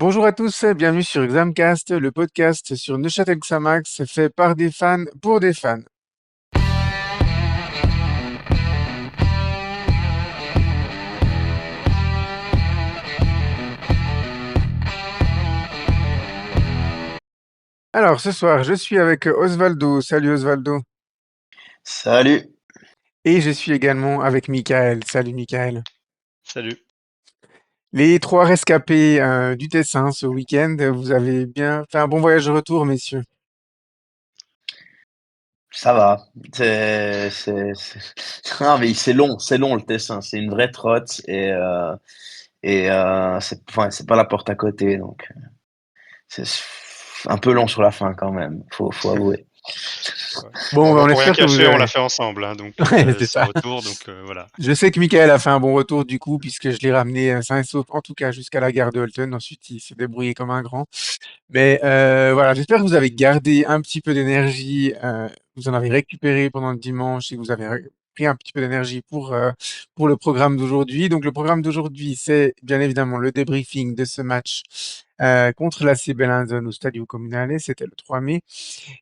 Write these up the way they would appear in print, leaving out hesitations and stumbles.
Bonjour à tous, bienvenue sur Examcast, le podcast sur Neuchâtel Xamax fait par des fans pour des fans. Alors ce soir, je suis avec Osvaldo. Salut Osvaldo. Salut. Et je suis également avec Michael. Salut Michael. Salut. Les trois rescapés du Tessin ce week-end, vous avez bien fait un bon voyage de retour, messieurs. Ça va. Non, mais c'est long le Tessin. C'est une vraie trotte et c'est pas la porte à côté, donc c'est un peu long sur la fin quand même. Faut avouer. Ouais. Bon, Bon, on ben, va on pour rien espère que vous cacher, on avez... l'a fait ensemble, hein, donc Ouais, c'est ce ça. retour, donc voilà. Je sais que Michael a fait un bon retour du coup, puisque je l'ai ramené sain et sauf, en tout cas jusqu'à la gare de Holton. Ensuite, il s'est débrouillé comme un grand. Mais voilà, j'espère que vous avez gardé un petit peu d'énergie, vous en avez récupéré pendant le dimanche et que vous avez pris un petit peu d'énergie pour le programme d'aujourd'hui. Donc le programme d'aujourd'hui, c'est bien évidemment le débriefing de ce match contre l'AC Bellinzone au Stadio Comunale, c'était le 3 mai.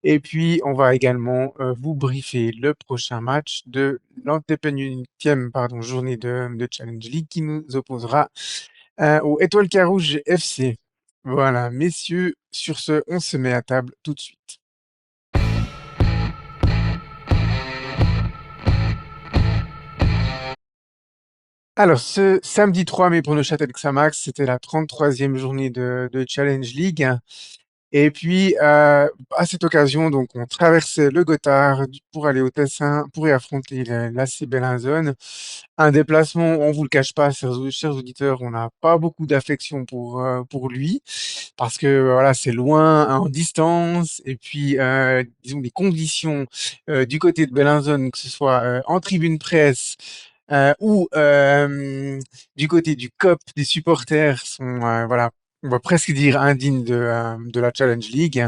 Et puis on va également vous briefer le prochain match de l'antépénultième pardon, journée de Challenge League qui nous opposera au Étoile Carouge FC. Voilà, messieurs, sur ce, on se met à table tout de suite. Alors, ce samedi 3 mai pour le Châtel Xamax, c'était la 33e journée de Challenge League. Et puis, à cette occasion, donc, on traversait le Gothard pour aller au Tessin, pour y affronter l'AC Bellinzone. Un déplacement, on vous le cache pas, chers auditeurs, on n'a pas beaucoup d'affection pour lui, parce que voilà, c'est loin, en distance, et puis, disons, les conditions du côté de Bellinzone, que ce soit en tribune presse ou du côté du COP, des supporters sont, voilà, on va presque dire indignes de la Challenge League.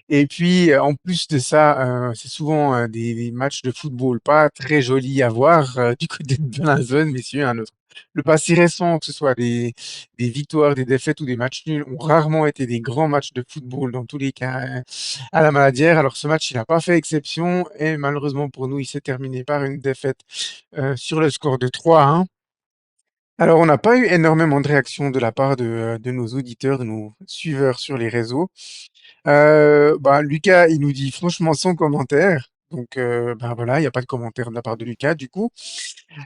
Et puis, en plus de ça, c'est souvent des matchs de football pas très jolis à voir du côté de la zone, messieurs. Hein, le passé récent, que ce soit des victoires, des défaites ou des matchs nuls, ont rarement été des grands matchs de football dans tous les cas à la Maladière. Alors ce match, il n'a pas fait exception et malheureusement pour nous, il s'est terminé par une défaite sur le score de 3-1. Alors, on n'a pas eu énormément de réactions de la part de nos auditeurs, de nos suiveurs sur les réseaux. Bah, Lucas, il nous dit franchement sans commentaire. Donc, ben voilà, il n'y a pas de commentaire de la part de Lucas, du coup.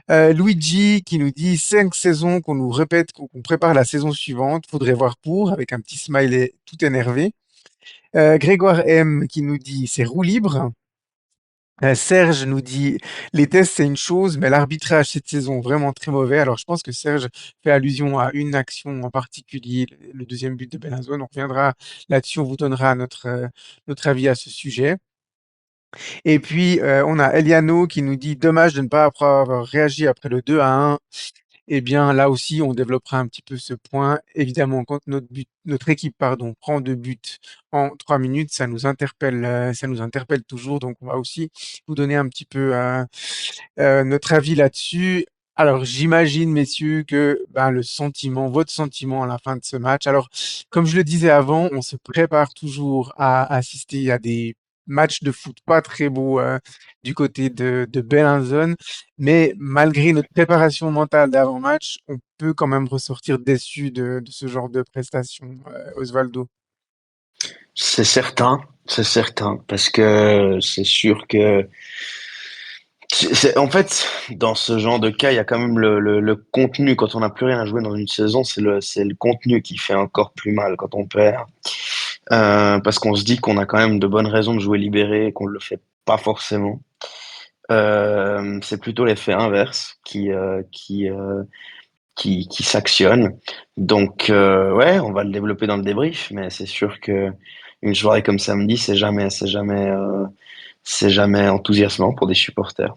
Luigi qui nous dit 5 saisons qu'on nous répète qu'on prépare la saison suivante. Faudrait voir pour, avec un petit smiley tout énervé. Grégoire M qui nous dit c'est roue libre. Serge nous dit les tests c'est une chose, mais l'arbitrage cette saison vraiment très mauvais. Alors je pense que Serge fait allusion à une action en particulier, le deuxième but de Bellinzone. On reviendra là-dessus, on vous donnera notre avis à ce sujet. Et puis on a Eliano qui nous dit dommage de ne pas avoir réagi après le 2-1. Eh bien, là aussi, on développera un petit peu ce point. Évidemment, quand notre équipe, pardon, prend 2 buts en 3 minutes, ça nous interpelle toujours. Donc, on va aussi vous donner un petit peu notre avis là-dessus. Alors, j'imagine, messieurs, que ben, votre sentiment à la fin de ce match. Alors, comme je le disais avant, on se prépare toujours à assister à des matchs de foot pas très beaux du côté de Bellinzone. Mais malgré notre préparation mentale d'avant-match, on peut quand même ressortir déçu de ce genre de prestation, Osvaldo. C'est certain, parce que c'est sûr que en fait, dans ce genre de cas, il y a quand même le contenu. Quand on n'a plus rien à jouer dans une saison, c'est le contenu qui fait encore plus mal quand on perd. Parce qu'on se dit qu'on a quand même de bonnes raisons de jouer libéré et qu'on ne le fait pas forcément. C'est plutôt l'effet inverse qui s'actionne. Donc, ouais, on va le développer dans le débrief, mais c'est sûr que une soirée comme samedi, c'est jamais enthousiasmant pour des supporters.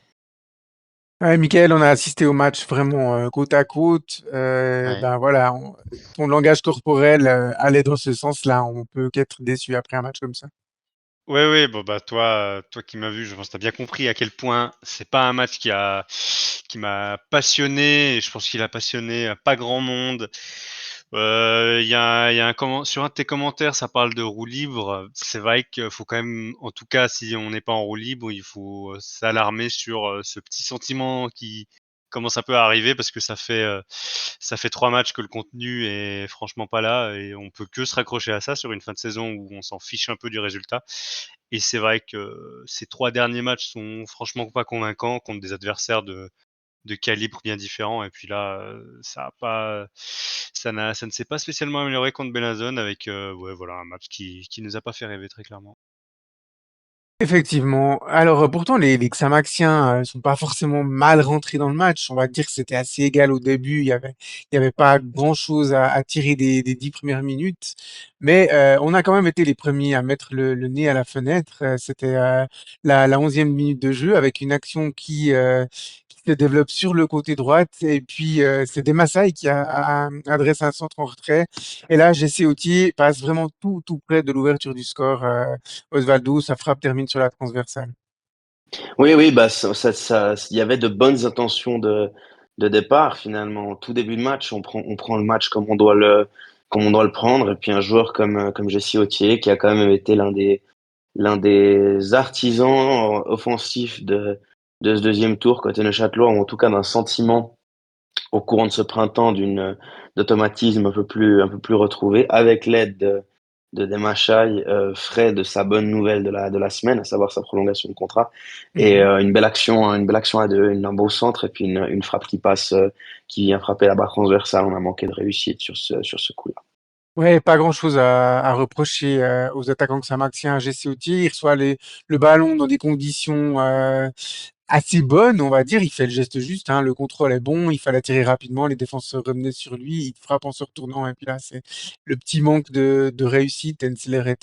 Ouais, Michael, on a assisté au match vraiment côte à côte. Ouais. Ben voilà, ton langage corporel allait dans ce sens-là. On peut qu'être déçu après un match comme ça. Ouais, ouais, bon bah toi qui m'as vu, je pense que tu as bien compris à quel point c'est pas un match qui m'a passionné et je pense qu'il a passionné pas grand monde. Il y a sur un de tes commentaires, ça parle de roue libre. C'est vrai qu'il faut quand même, en tout cas, si on n'est pas en roue libre, il faut s'alarmer sur ce petit sentiment qui commence un peu à arriver parce que ça fait 3 matchs que le contenu est franchement pas là et on peut que se raccrocher à ça sur une fin de saison où on s'en fiche un peu du résultat. Et c'est vrai que ces 3 derniers matchs sont franchement pas convaincants contre des adversaires de calibre bien différent. Et puis là, ça ne s'est pas spécialement amélioré contre Bellinzone avec ouais, voilà, un match qui nous a pas fait rêver très clairement. Effectivement. Alors, pourtant, les Xamaxiens sont pas forcément mal rentrés dans le match. On va dire que c'était assez égal au début. Il y avait pas grand-chose à tirer des 10 premières minutes. Mais on a quand même été les premiers à mettre le nez à la fenêtre. C'était la 11e minute de jeu avec une action qui se développe sur le côté droite. Et puis, c'est Demassay qui adresse un centre en retrait. Et là, Jesse Autier passe vraiment tout près de l'ouverture du score. Osvaldo, sa frappe termine sur la transversale. Oui, oui, bah, il y avait de bonnes intentions de départ finalement. Au tout début de match, on prend le match comme on doit le prendre. Et puis un joueur comme Jesse Autier, qui a quand même été l'un des artisans offensifs de ce deuxième tour côté Neuchâtelois, ou en tout cas d'un sentiment au courant de ce printemps d'automatisme un peu plus retrouvé, avec l'aide de Demachai, frais de sa bonne nouvelle de la semaine, à savoir sa prolongation de contrat. Et Mhm. une belle action à deux, un beau centre, et puis une frappe qui passe, qui vient frapper la barre transversale. On a manqué de réussite sur ce coup-là. Ouais, pas grand-chose à reprocher aux attaquants xamaxiens. Jesse Autier, il reçoit le ballon dans des conditions assez bonnes, on va dire. Il fait le geste juste, hein. Le contrôle est bon, il fallait tirer rapidement, les défenseurs revenaient sur lui, il frappe en se retournant. Et puis là, c'est le petit manque de réussite. Ensler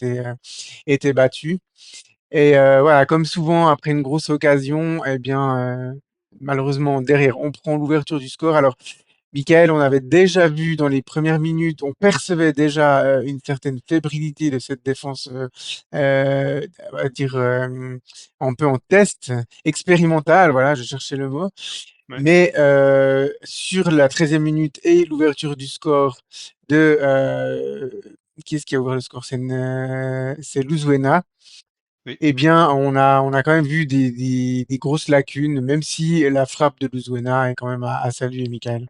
était battu. Et voilà, comme souvent, après une grosse occasion, eh bien, malheureusement, derrière, on prend l'ouverture du score. Alors, Michael, on avait déjà vu dans les premières minutes, on percevait déjà une certaine fébrilité de cette défense, on va dire, un peu en test, expérimental, voilà, je cherchais le mot. Ouais. Mais sur la 13e minute et l'ouverture du score de... qui est-ce qui a ouvert le score? C'est Luzuena. Oui. Eh bien, on a quand même vu des grosses lacunes, même si la frappe de Luzuena est quand même à saluer, Michael.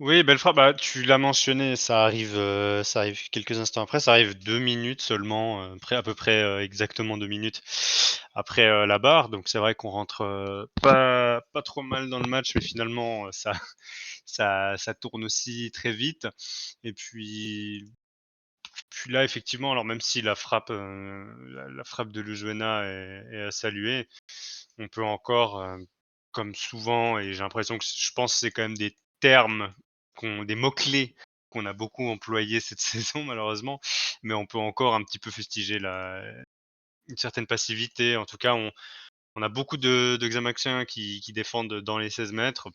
Oui, belle frappe. Bah, tu l'as mentionné, ça arrive quelques instants après. Ça arrive 2 minutes seulement, à peu près, exactement 2 minutes après, la barre. Donc c'est vrai qu'on rentre, pas trop mal dans le match, mais finalement, ça tourne aussi très vite. Et puis là, effectivement, alors même si la frappe de Luzuena est à saluer, on peut encore, comme souvent, et j'ai l'impression que je pense que c'est quand même des termes des mots-clés qu'on a beaucoup employés cette saison malheureusement, mais on peut encore un petit peu fustiger une certaine passivité. En tout cas, on a beaucoup de Xamaxiens qui défendent dans les 16 mètres.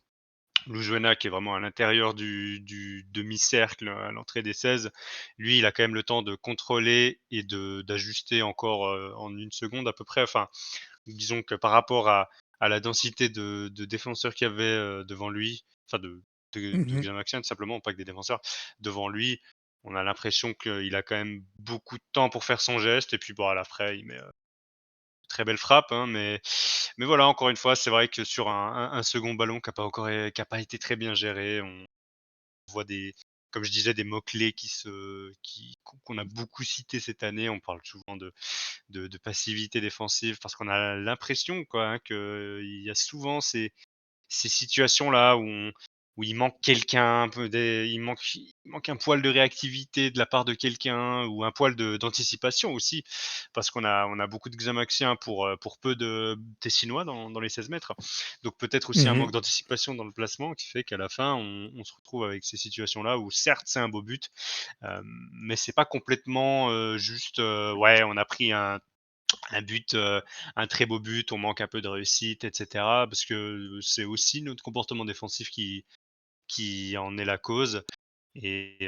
Lujuena qui est vraiment à l'intérieur du demi-cercle à l'entrée des 16, lui, il a quand même le temps de contrôler et d'ajuster encore, en 1 seconde à peu près. Enfin, disons que par rapport à la densité de défenseurs qu'il y avait, devant lui, enfin de Mhm. Xamaxian tout simplement, pas que des défenseurs, devant lui, on a l'impression qu'il a quand même beaucoup de temps pour faire son geste et puis bon à la fraie, il met, très belle frappe, hein, mais voilà, encore une fois, c'est vrai que sur un 2 ballon qui a pas été très bien géré, on voit comme je disais, des mots-clés qu'on a beaucoup cités cette année. On parle souvent de passivité défensive parce qu'on a l'impression, quoi, hein, qu'il y a souvent ces situations-là où il manque quelqu'un, un peu il manque un poil de réactivité de la part de quelqu'un ou un poil d'anticipation aussi, parce on a beaucoup de Xamaxiens pour peu de Tessinois dans les 16 mètres. Donc peut-être aussi un Mhm. manque d'anticipation dans le placement qui fait qu'à la fin, on se retrouve avec ces situations-là où certes c'est un beau but, mais c'est pas complètement juste, ouais, on a pris un but, un très beau but, on manque un peu de réussite, et cetera. Parce que c'est aussi notre comportement défensif qui en est la cause. Et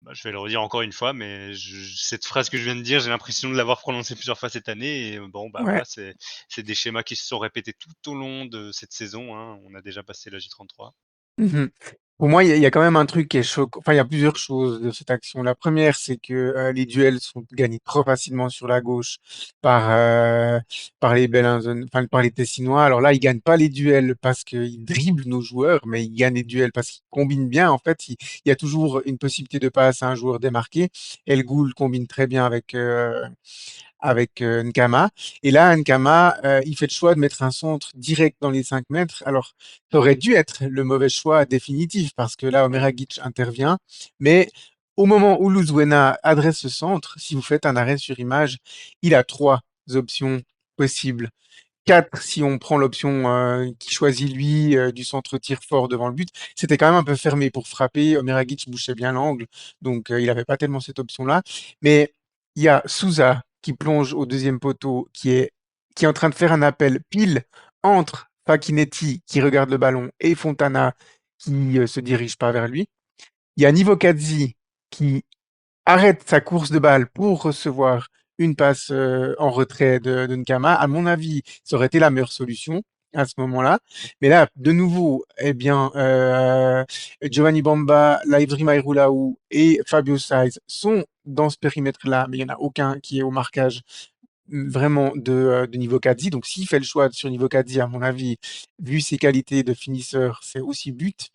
bah, je vais le redire encore une fois, mais cette phrase que je viens de dire, j'ai l'impression de l'avoir prononcée plusieurs fois cette année. Et bon, bah Ouais. voilà, c'est des schémas qui se sont répétés tout au long de cette saison, hein. On a déjà passé la J33. Mhm. Pour moi, il y a quand même un truc qui est choquant. Enfin, il y a plusieurs choses de cette action. La première, c'est que les duels sont gagnés trop facilement sur la gauche par, euh, par les enfin, par les Tessinois. Alors là, ils gagnent pas les duels parce qu'ils dribblent nos joueurs, mais ils gagnent les duels parce qu'ils combinent bien. En fait, il y a toujours une possibilité de passe à un joueur démarqué. El Ghoul combine très bien avec Nkama. Et là, Nkama, il fait le choix de mettre un centre direct dans les 5 mètres. Alors, ça aurait dû être le mauvais choix définitif parce que là, Oui, Omeragic intervient. Mais au moment où Luzwena adresse ce centre, si vous faites un arrêt sur image, il a trois options possibles. Quatre si on prend l'option qui choisit lui du centre tir fort devant le but. C'était quand même un peu fermé pour frapper. Omeragic bouchait bien l'angle, donc il n'avait pas tellement cette option-là. Mais il y a Souza qui plonge au deuxième poteau, qui est en train de faire un appel pile entre Facchinetti qui regarde le ballon et Fontana qui se dirige pas vers lui. Il y a Nivokadzi qui arrête sa course de balle pour recevoir une passe en retrait de Nkama. À mon avis, ça aurait été la meilleure solution à ce moment-là. Mais là, de nouveau, eh bien, Giovanni Bamba, Laïdri Maïroulaou et Fabio Saiz sont dans ce périmètre-là, mais il n'y en a aucun qui est au marquage vraiment de niveau 4 Donc, s'il fait le choix sur niveau 4 à mon avis, vu ses qualités de finisseur, c'est aussi but.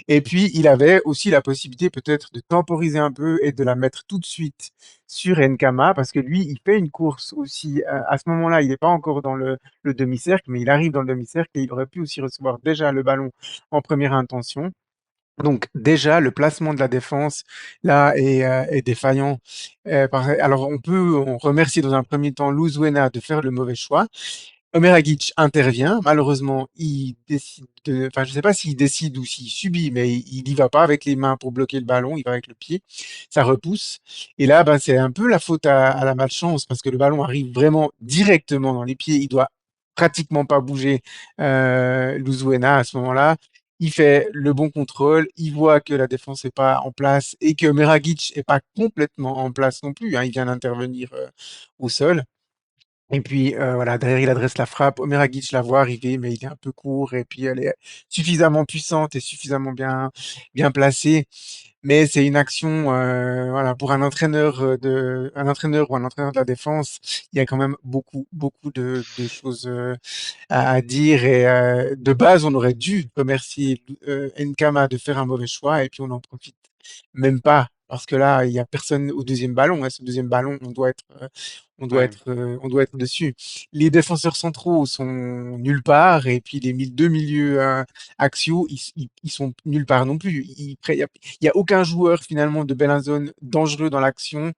Et puis, il avait aussi la possibilité peut-être de temporiser un peu et de la mettre tout de suite sur Nkama, parce que lui, il fait une course aussi. À ce moment-là, il n'est pas encore dans le demi-cercle, mais il arrive dans le demi-cercle et il aurait pu aussi recevoir déjà le ballon en première intention. Donc déjà, le placement de la défense, là, est défaillant. Alors, on remercie dans un premier temps Luzwena de faire le mauvais choix. Omeragic intervient. Malheureusement, enfin, je ne sais pas s'il décide ou s'il subit, mais il n'y va pas avec les mains pour bloquer le ballon, il va avec le pied. Ça repousse. Et là, ben, c'est un peu la faute à la malchance parce que le ballon arrive vraiment directement dans les pieds. Il doit pratiquement pas bouger Luzuena à ce moment-là. Il fait le bon contrôle, il voit que la défense n'est pas en place et que Meragic n'est pas complètement en place non plus, hein. Il vient d'intervenir au sol. Et puis voilà, derrière, il adresse la frappe. Omeragic la voit arriver, mais il est un peu court. Et puis elle est suffisamment puissante et suffisamment bien placée. Mais c'est une action, voilà, pour un entraîneur ou un entraîneur de la défense, il y a quand même beaucoup de choses à dire. Et de base, on aurait dû remercier Nkama de faire un mauvais choix. Et puis on n'en profite même pas. Parce que là, il n'y a personne au deuxième ballon, hein. Ce deuxième ballon, ouais. on doit être dessus. Les défenseurs centraux sont nulle part. Et puis les deux milieux axiaux, ils sont nulle part non plus. Il y a aucun joueur finalement de Bellinzone dangereux dans l'action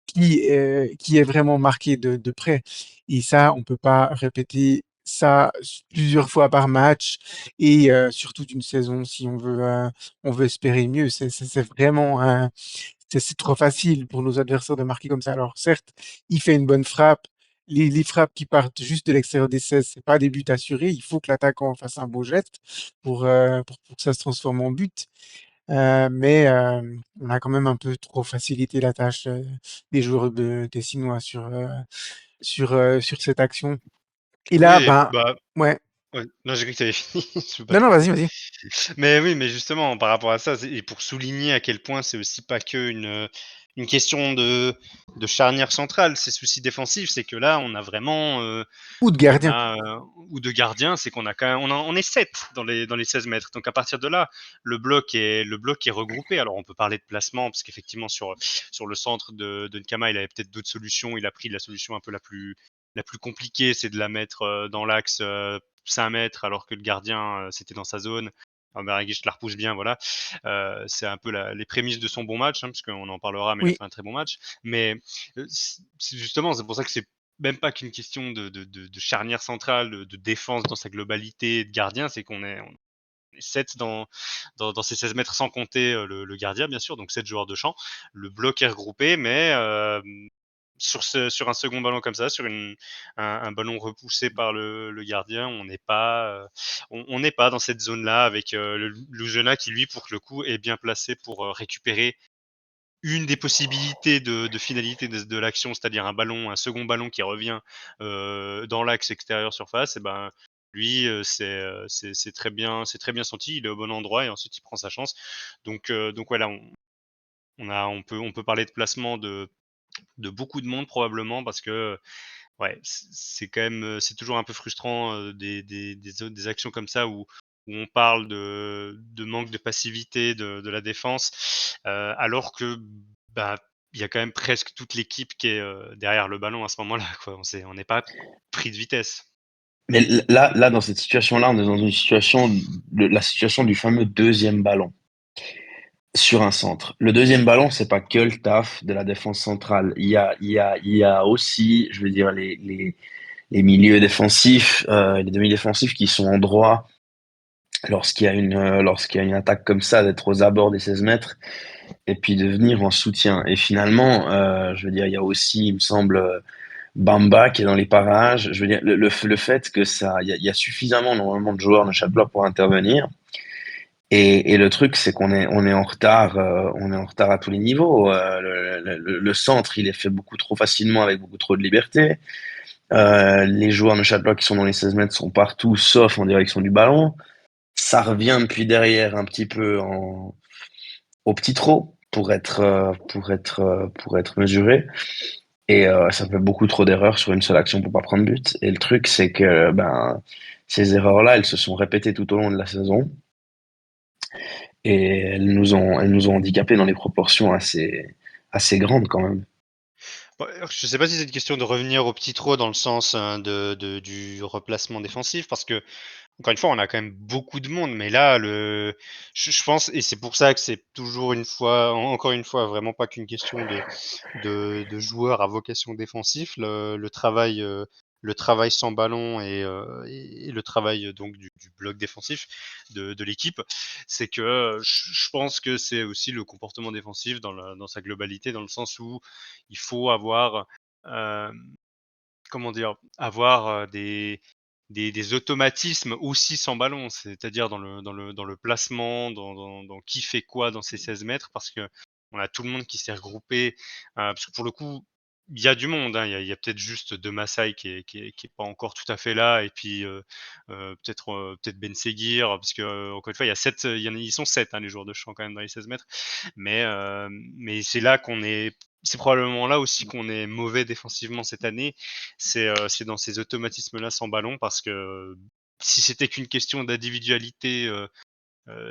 qui est vraiment marqué de près. Et ça, on peut pas répéter ça plusieurs fois par match et surtout d'une saison si on veut espérer mieux. C'est vraiment c'est trop facile pour nos adversaires de marquer comme ça. Alors certes, il fait une bonne frappe. Les frappes qui partent juste de l'extérieur des 16, c'est pas des buts assurés. Il faut que l'attaquant fasse un beau geste pour que ça se transforme en but. Mais on a quand même un peu trop facilité la tâche des joueurs des Chinois sur cette action. Et Oui, là, et ben, bah, ouais. ouais. Non, j'ai cru que tu avais fini, je veux pas Non, te non, couper. vas-y, vas-y. Mais oui, mais justement, par rapport à ça, et pour souligner à quel point c'est aussi pas que une question de charnière centrale, ces soucis défensifs, c'est que là, on a vraiment, Ou de on gardien. a, ou de gardien, c'est qu'on a quand même, on est 7 dans les 16 mètres. Donc à partir de là, le bloc est regroupé. Alors on peut parler de placement, parce qu'effectivement, sur le centre de Nkama, il avait peut-être d'autres solutions. Il a pris la solution un peu la plus compliquée, c'est de la mettre dans l'axe 5 mètres, alors que le gardien, c'était dans sa zone. Meraguich la repousse bien, voilà. C'est un peu les prémices de son bon match, hein, parce qu'on en parlera, mais il a Oui. fait un très bon match. Mais justement, c'est pour ça que c'est même pas qu'une question de charnière centrale, de défense dans sa globalité, de gardien, c'est on est 7 dans ces 16 mètres sans compter le gardien, bien sûr, donc 7 joueurs de champ. Le bloc est regroupé, mais sur un second ballon comme ça, un ballon repoussé par le gardien, on n'est pas dans cette zone-là avec le Lujena qui, lui, pour le coup, est bien placé pour récupérer une des possibilités de finalité de l'action, c'est-à-dire un second ballon qui revient dans l'axe extérieur surface. Et ben, lui, c'est très bien senti. Il est au bon endroit et ensuite il prend sa chance. Donc voilà, on peut parler de placement de beaucoup de monde probablement parce que, ouais, c'est quand même, c'est toujours un peu frustrant, des actions comme ça où on parle de manque de passivité de la défense, alors que, bah, il y a quand même presque toute l'équipe qui est, derrière le ballon à ce moment-là, quoi. On n'est pas pris de vitesse. Mais là, dans cette situation-là, on est dans une situation, la situation du fameux deuxième ballon sur un centre. Le deuxième ballon, c'est pas que le taf de la défense centrale. Il y a aussi, je veux dire, les milieux défensifs, les demi-défensifs qui sont en droit lorsqu'il y a une attaque comme ça, d'être aux abords des 16 mètres et puis de venir en soutien. Et finalement, je veux dire, il y a aussi, il me semble, Bamba qui est dans les parages. Je veux dire, le fait que il y a suffisamment normalement de joueurs de chaque bloc pour intervenir. Et le truc, c'est on est en retard, on est en retard à tous les niveaux. Le centre, il est fait beaucoup trop facilement avec beaucoup trop de liberté. Les joueurs de chaque bloc qui sont dans les 16 mètres sont partout, sauf en direction du ballon. Ça revient depuis derrière un petit peu au petit trot pour être mesuré. Et ça fait beaucoup trop d'erreurs sur une seule action pour pas prendre but. Et le truc, c'est que ben, ces erreurs-là, elles se sont répétées tout au long de la saison et elles nous ont handicapés dans des proportions assez grandes quand même. Bah, je sais pas si c'est une question de revenir au petit trot dans le sens, du replacement défensif parce que encore une fois, on a quand même beaucoup de monde, mais là, je pense, et c'est pour ça que c'est toujours une fois, encore une fois, vraiment pas qu'une question de joueurs à vocation défensif. Le travail sans ballon et le travail donc du bloc défensif de l'équipe, c'est que je pense que c'est aussi le comportement défensif dans sa globalité, dans le sens où il faut avoir, euh, comment dire? Avoir, des automatismes aussi sans ballon, c'est-à-dire dans le placement, dans qui fait quoi dans ces 16 mètres, parce que on a tout le monde qui s'est regroupé, parce que pour le coup, il y a du monde, hein. Il y a peut-être juste De Massay qui est pas encore tout à fait là et puis, peut-être Ben Seguir, parce que, encore une fois, il y a 7, ils sont 7, hein, les joueurs de champ quand même dans les 16 mètres. Mais c'est là qu'on est c'est probablement là aussi qu'on est mauvais défensivement cette année. C'est dans ces automatismes-là sans ballon parce que si c'était qu'une question d'individualité,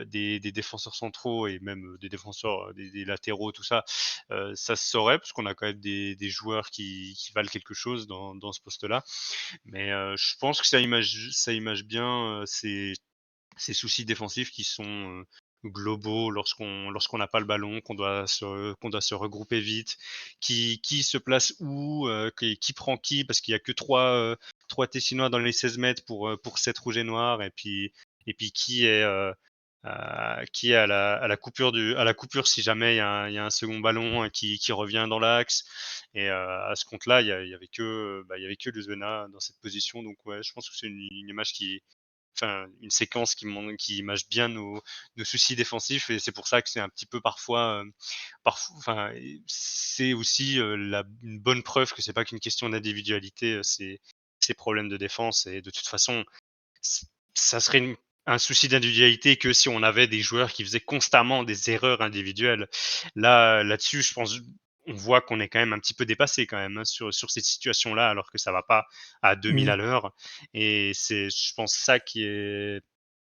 des défenseurs centraux et même, des défenseurs, des latéraux, tout ça, ça se saurait parce qu'on a quand même des joueurs qui valent quelque chose dans ce poste-là. Mais, je pense que ça image bien, ces soucis défensifs qui sont, globaux lorsqu'on n'a pas le ballon, qu'on doit se regrouper vite, qui se place où, qui prend qui, parce qu'il y a que 3 Tessinois dans les 16 mètres pour 7 rouges et noirs et puis qui est à la coupure si jamais il y a un second ballon, qui revient dans l'axe et à ce compte-là, il y avait que Luzbena dans cette position donc ouais, je pense que c'est une image qui enfin, une séquence qui image bien nos soucis défensifs et c'est pour ça que c'est un petit peu parfois, enfin, c'est aussi, une bonne preuve que c'est pas qu'une question d'individualité, ces problèmes de défense et de toute façon, c ça serait un souci d'individualité que si on avait des joueurs qui faisaient constamment des erreurs individuelles. Là-dessus, je pense, on voit qu'on est quand même un petit peu dépassé quand même, hein, sur cette situation-là, alors que ça va pas à 2000 Mm. à l'heure et c'est, je pense, ça qui est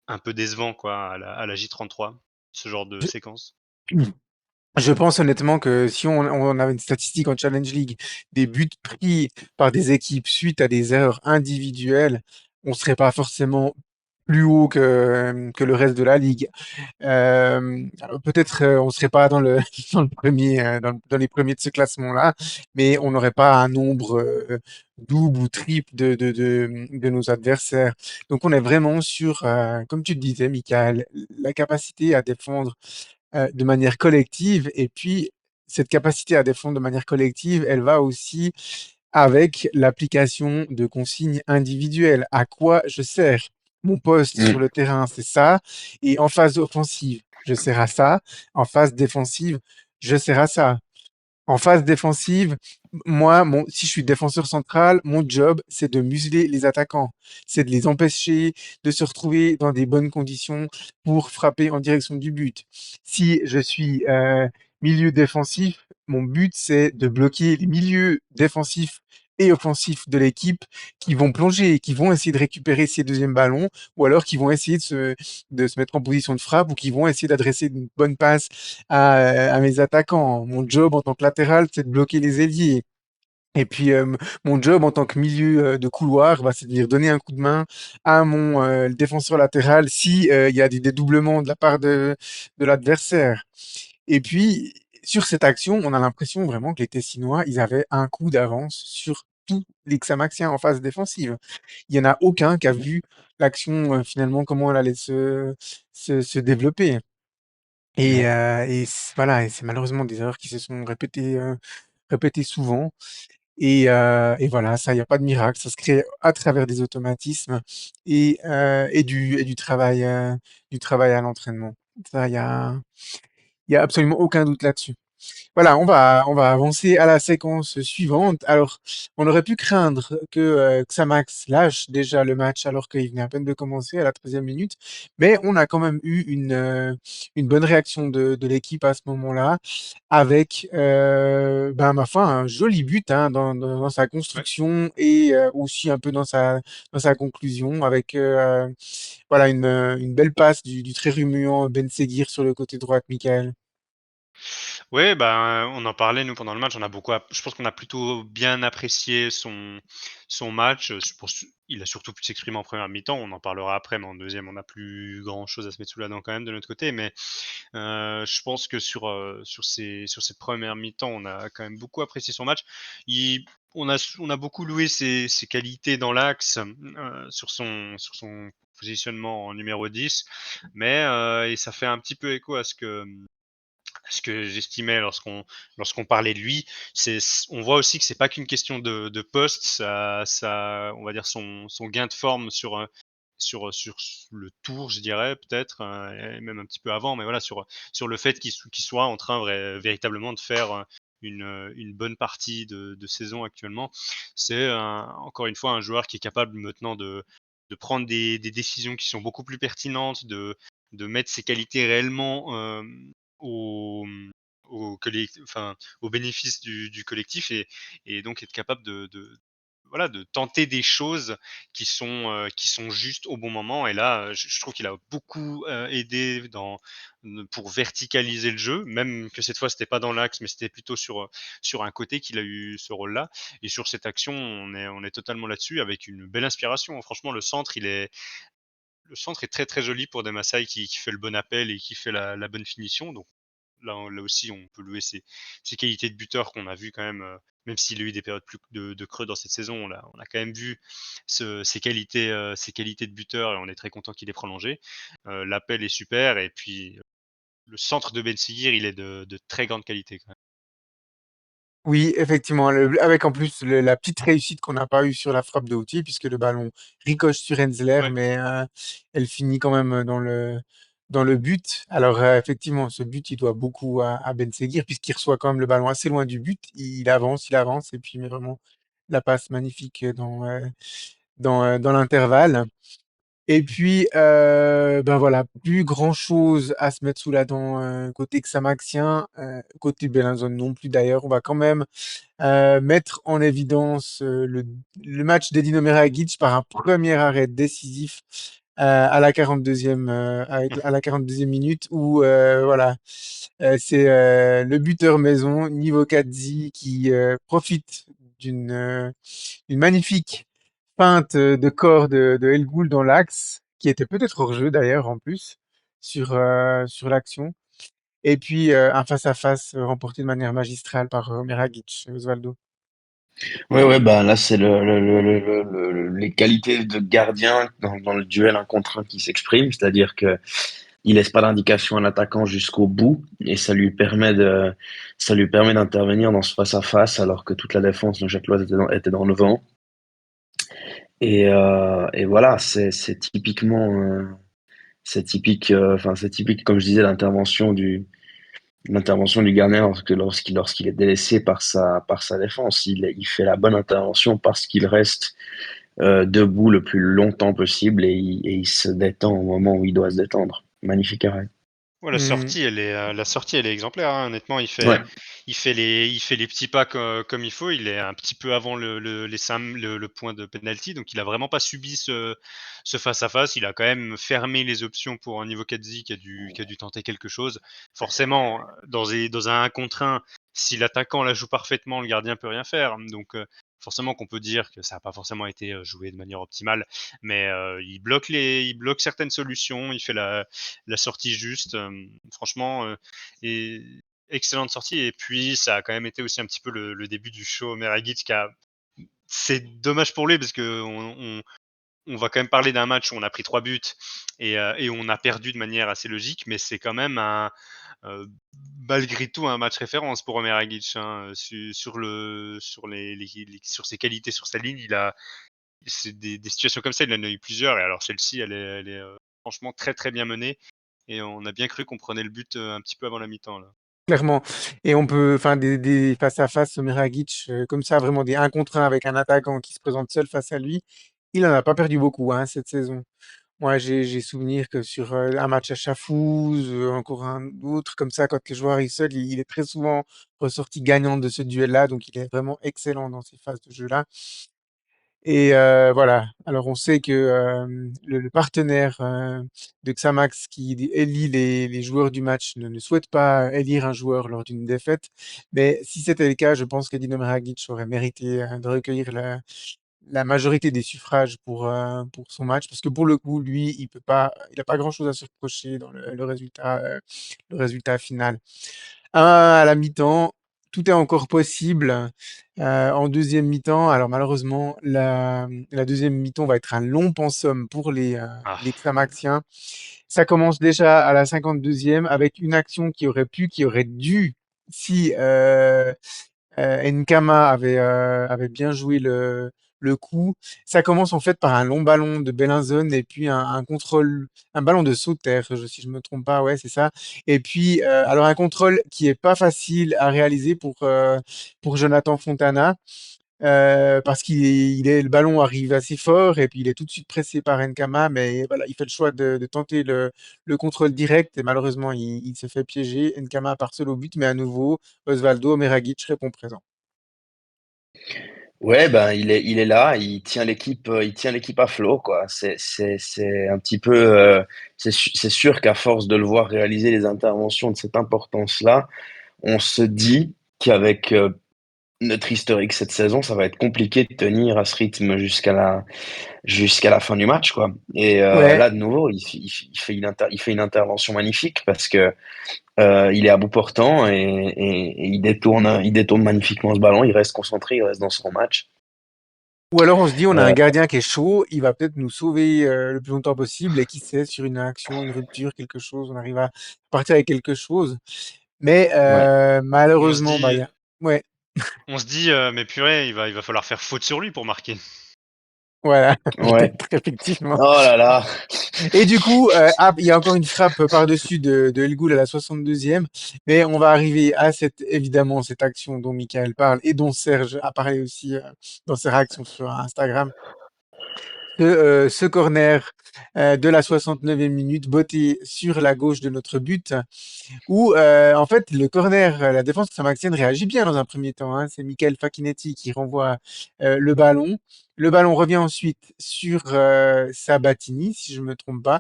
un peu décevant, quoi, à la J33, ce genre de Je, séquence. je pense honnêtement que si on avait une statistique en Challenge League des buts pris par des équipes suite à des erreurs individuelles, on serait pas forcément plus haut que le reste de la ligue. Alors peut-être on serait pas dans le dans le premier dans les premiers de ce classement-là, mais on n'aurait pas un nombre double ou triple de nos adversaires. Donc on est vraiment sur, comme tu le disais, Michael, la capacité à défendre de manière collective. Et puis cette capacité à défendre de manière collective, elle va aussi avec l'application de consignes individuelles. À quoi je sers? Mon poste sur Mm. le terrain, c'est ça. Et en phase offensive, je sers à ça. En phase défensive, je sers à ça. En phase défensive, moi, si je suis défenseur central, mon job, c'est de museler les attaquants. C'est de les empêcher de se retrouver dans des bonnes conditions pour frapper en direction du but. Si je suis milieu défensif, mon but, c'est de bloquer les milieux défensifs et offensifs de l'équipe qui vont plonger, qui vont essayer de récupérer ces deuxièmes ballons, ou alors qui vont essayer de se mettre en position de frappe, ou qui vont essayer d'adresser une bonne passe à mes attaquants. Mon job en tant que latéral, c'est de bloquer les ailiers. Et puis, mon job en tant que milieu de couloir, bah, c'est de dire donner un coup de main à mon défenseur latéral si il y a des dédoublements de la part de l'adversaire. Et puis, sur cette action, on a l'impression vraiment que les Tessinois, ils avaient un coup d'avance sur tous les Xamaxiens en phase défensive. Il y en a aucun qui a vu l'action finalement comment elle allait se développer. Et, Ouais. voilà, et c'est malheureusement des erreurs qui se sont répétées souvent. Et voilà, ça, il n'y a pas de miracle. Ça se crée à travers des automatismes et du travail à l'entraînement. Ça, il y a absolument aucun doute là-dessus. Voilà, on va avancer à la séquence suivante. Alors, on aurait pu craindre que Xamax lâche déjà le match alors qu'il venait à peine de commencer à la 13e minute, mais on a quand même eu une bonne réaction de l'équipe à ce moment-là, avec, ben, ma foi, un joli but hein, dans sa Ouais. construction et aussi un peu dans sa conclusion, avec voilà, une belle passe du très remuant Ben Seguir sur le côté droit, Michael. Ouais, ben, on en parlait nous pendant le match, on a beaucoup je pense qu'on a plutôt bien apprécié son match, je pense il a surtout pu s'exprimer en première mi-temps, on en parlera après, mais en deuxième, on n'a plus grand chose à se mettre sous la dent quand même de notre côté, mais je pense que sur cette première mi-temps, on a quand même beaucoup apprécié son match. Il on a beaucoup loué ses qualités dans l'axe, sur son positionnement en numéro 10, mais et ça fait un petit peu écho à ce que j'estimais lorsqu'on parlait de lui. On voit aussi que c'est pas qu'une question de poste, on va dire son gain de forme sur le tour, je dirais peut-être, et même un petit peu avant, mais voilà sur le fait qu'il soit en train véritablement de faire une bonne partie de saison actuellement. C'est encore une fois un joueur qui est capable maintenant de prendre des décisions qui sont beaucoup plus pertinentes, de mettre ses qualités réellement au, enfin, au bénéfice du collectif, et donc être capable voilà, de tenter des choses qui sont justes au bon moment. Et là, je trouve qu'il a beaucoup aidé pour verticaliser le jeu, même que cette fois c'était pas dans l'axe, mais c'était plutôt sur un côté qu'il a eu ce rôle-là. Et sur cette action, on est totalement là-dessus avec une belle inspiration. Franchement, le centre est très très joli pour Demassai qui fait le bon appel et qui fait la bonne finition. Donc là aussi, on peut louer ses qualités de buteur qu'on a vu quand même, même s'il a eu des périodes plus de creux dans cette saison, on a quand même vu ses qualités de buteur, et on est très content qu'il ait prolongé. L'appel est super, et puis le centre de Ben Seguir, il est de très grande qualité quand même. Oui, effectivement, avec en plus la petite réussite qu'on n'a pas eue sur la frappe de Autier, puisque le ballon ricoche sur Hensler, Ouais. mais elle finit quand même dans le but. Alors, effectivement, ce but, il doit beaucoup à Ben Seguir, puisqu'il reçoit quand même le ballon assez loin du but. Il avance, et puis il met vraiment la passe magnifique dans l'intervalle. Et puis, ben voilà, plus grand-chose à se mettre sous la dent côté Xamaxien, côté Bellinzone non plus d'ailleurs. On va quand même mettre en évidence le match d'Edin Omeragic par un premier arrêt décisif à la 42e, à la 42e minute où voilà, c'est le buteur maison, Nivo Kadzi, qui profite d'une magnifique feinte de corps de El Ghoul dans l'axe, qui était peut-être hors jeu d'ailleurs en plus sur l'action. Et puis un face-à-face remporté de manière magistrale par Omeragic, Osvaldo. Ouais, ouais, bah là, c'est les qualités de gardien dans le duel un contre un qui s'expriment, c'est-à-dire que il laisse pas d'indication à l'attaquant jusqu'au bout, et ça lui permet d'intervenir dans ce face-à-face alors que toute la défense de Jacques était dans le vent. Et voilà, c'est typiquement, c'est typique, enfin, c'est typique, comme je disais, l'intervention L'intervention du gardien lorsqu'il est délaissé par sa défense, il fait la bonne intervention parce qu'il reste debout le plus longtemps possible et il se détend au moment où il doit se détendre. Magnifique arrêt. Ouais, Hmm. la sortie, elle est exemplaire, hein. Honnêtement, Ouais, il fait les petits pas comme il faut. Il est un petit peu avant le point de penalty, donc il a vraiment pas subi ce face à face. Il a quand même fermé les options pour un niveau 4 qui a dû tenter quelque chose. Forcément, dans un 1 contre 1, si l'attaquant la joue parfaitement, le gardien peut rien faire. Donc, forcément qu'on peut dire que ça a pas forcément été joué de manière optimale, mais il bloque certaines solutions. Il fait la sortie juste. Franchement, et excellente sortie. Et puis, ça a quand même été aussi un petit peu le début du show Meragic qui a. C'est dommage pour lui parce que on va quand même parler d'un match où on a pris 3 buts et on a perdu de manière assez logique, mais c'est quand même malgré tout un match référence pour Omer Agic, hein, sur ses qualités sur sa ligne. C'est des situations comme ça, il en a eu plusieurs. Et alors celle-ci, elle est franchement très très bien menée. Et on a bien cru qu'on prenait le but un petit peu avant la mi-temps là. Clairement. Et on peut, enfin, des face-à-face, Miragic, comme ça, vraiment des 1 contre 1 avec un attaquant qui se présente seul face à lui, il en a pas perdu beaucoup, hein, cette saison. Moi, j'ai souvenir que sur un match à Chafouz, encore un autre, comme ça, quand le joueur est seul, il est très souvent ressorti gagnant de ce duel-là, donc il est vraiment excellent dans ces phases de jeu-là. Et voilà. Alors on sait que le partenaire de Xamax qui élit les joueurs du match ne souhaite pas élire un joueur lors d'une défaite. Mais si c'était le cas, je pense que Dino Meragic aurait mérité de recueillir la majorité des suffrages pour son match. Parce que pour le coup, lui, il n'a pas grand-chose à se reprocher dans le résultat final. À la mi-temps, tout est encore possible. En deuxième mi-temps, alors malheureusement, la deuxième mi-temps va être un long pensum pour Ah, les Xamaxiens. Ça commence déjà à la 52e avec une action qui aurait dû, si Nkama avait bien joué le coup. Ça commence en fait par un long ballon de Bellinzone et puis un contrôle, un ballon de Sauter, si je me trompe pas, ouais, c'est ça. Et puis, alors un contrôle qui est pas facile à réaliser pour Jonathan Fontana. Parce le ballon arrive assez fort et puis il est tout de suite pressé par Nkama, mais voilà, il fait le choix de tenter le contrôle direct et malheureusement il se fait piéger. Nkama part seul au but, mais à nouveau, Osvaldo Meragic répond présent. ouais, ben il est là, il tient l'équipe à flot, quoi. C'est un petit peu, c'est sûr qu'à force de le voir réaliser les interventions de cette importance-là, on se dit qu'avec notre historique cette saison, ça va être compliqué de tenir à ce rythme jusqu'à la fin du match, quoi. Et Ouais, là, de nouveau, il fait une intervention magnifique parce que il est à bout portant et il détourne magnifiquement ce ballon. Il reste concentré, il reste dans son match. ou alors on se dit on a un Euh, gardien qui est chaud, il va peut-être nous sauver le plus longtemps possible et qui sait, sur une action, une rupture, quelque chose, on arrive à partir avec quelque chose. Mais ouais, on se malheureusement, bah, dit, ouais, mais purée, il va falloir faire faute sur lui pour marquer. voilà, ouais. peut-être effectivement. Oh là là. Et du coup, il y a encore une frappe par-dessus de El Ghoul à la 62e. Mais on va arriver à évidemment, cette action dont Michael parle et dont Serge a parlé aussi dans ses réactions sur Instagram. Ce corner de la 69e minute, botté sur la gauche de notre but, où en fait le corner, la défense saint-maxienne réagit bien dans un premier temps, hein. C'est Michael Facchinetti qui renvoie le ballon. Le ballon revient ensuite sur Sabatini, si je ne me trompe pas.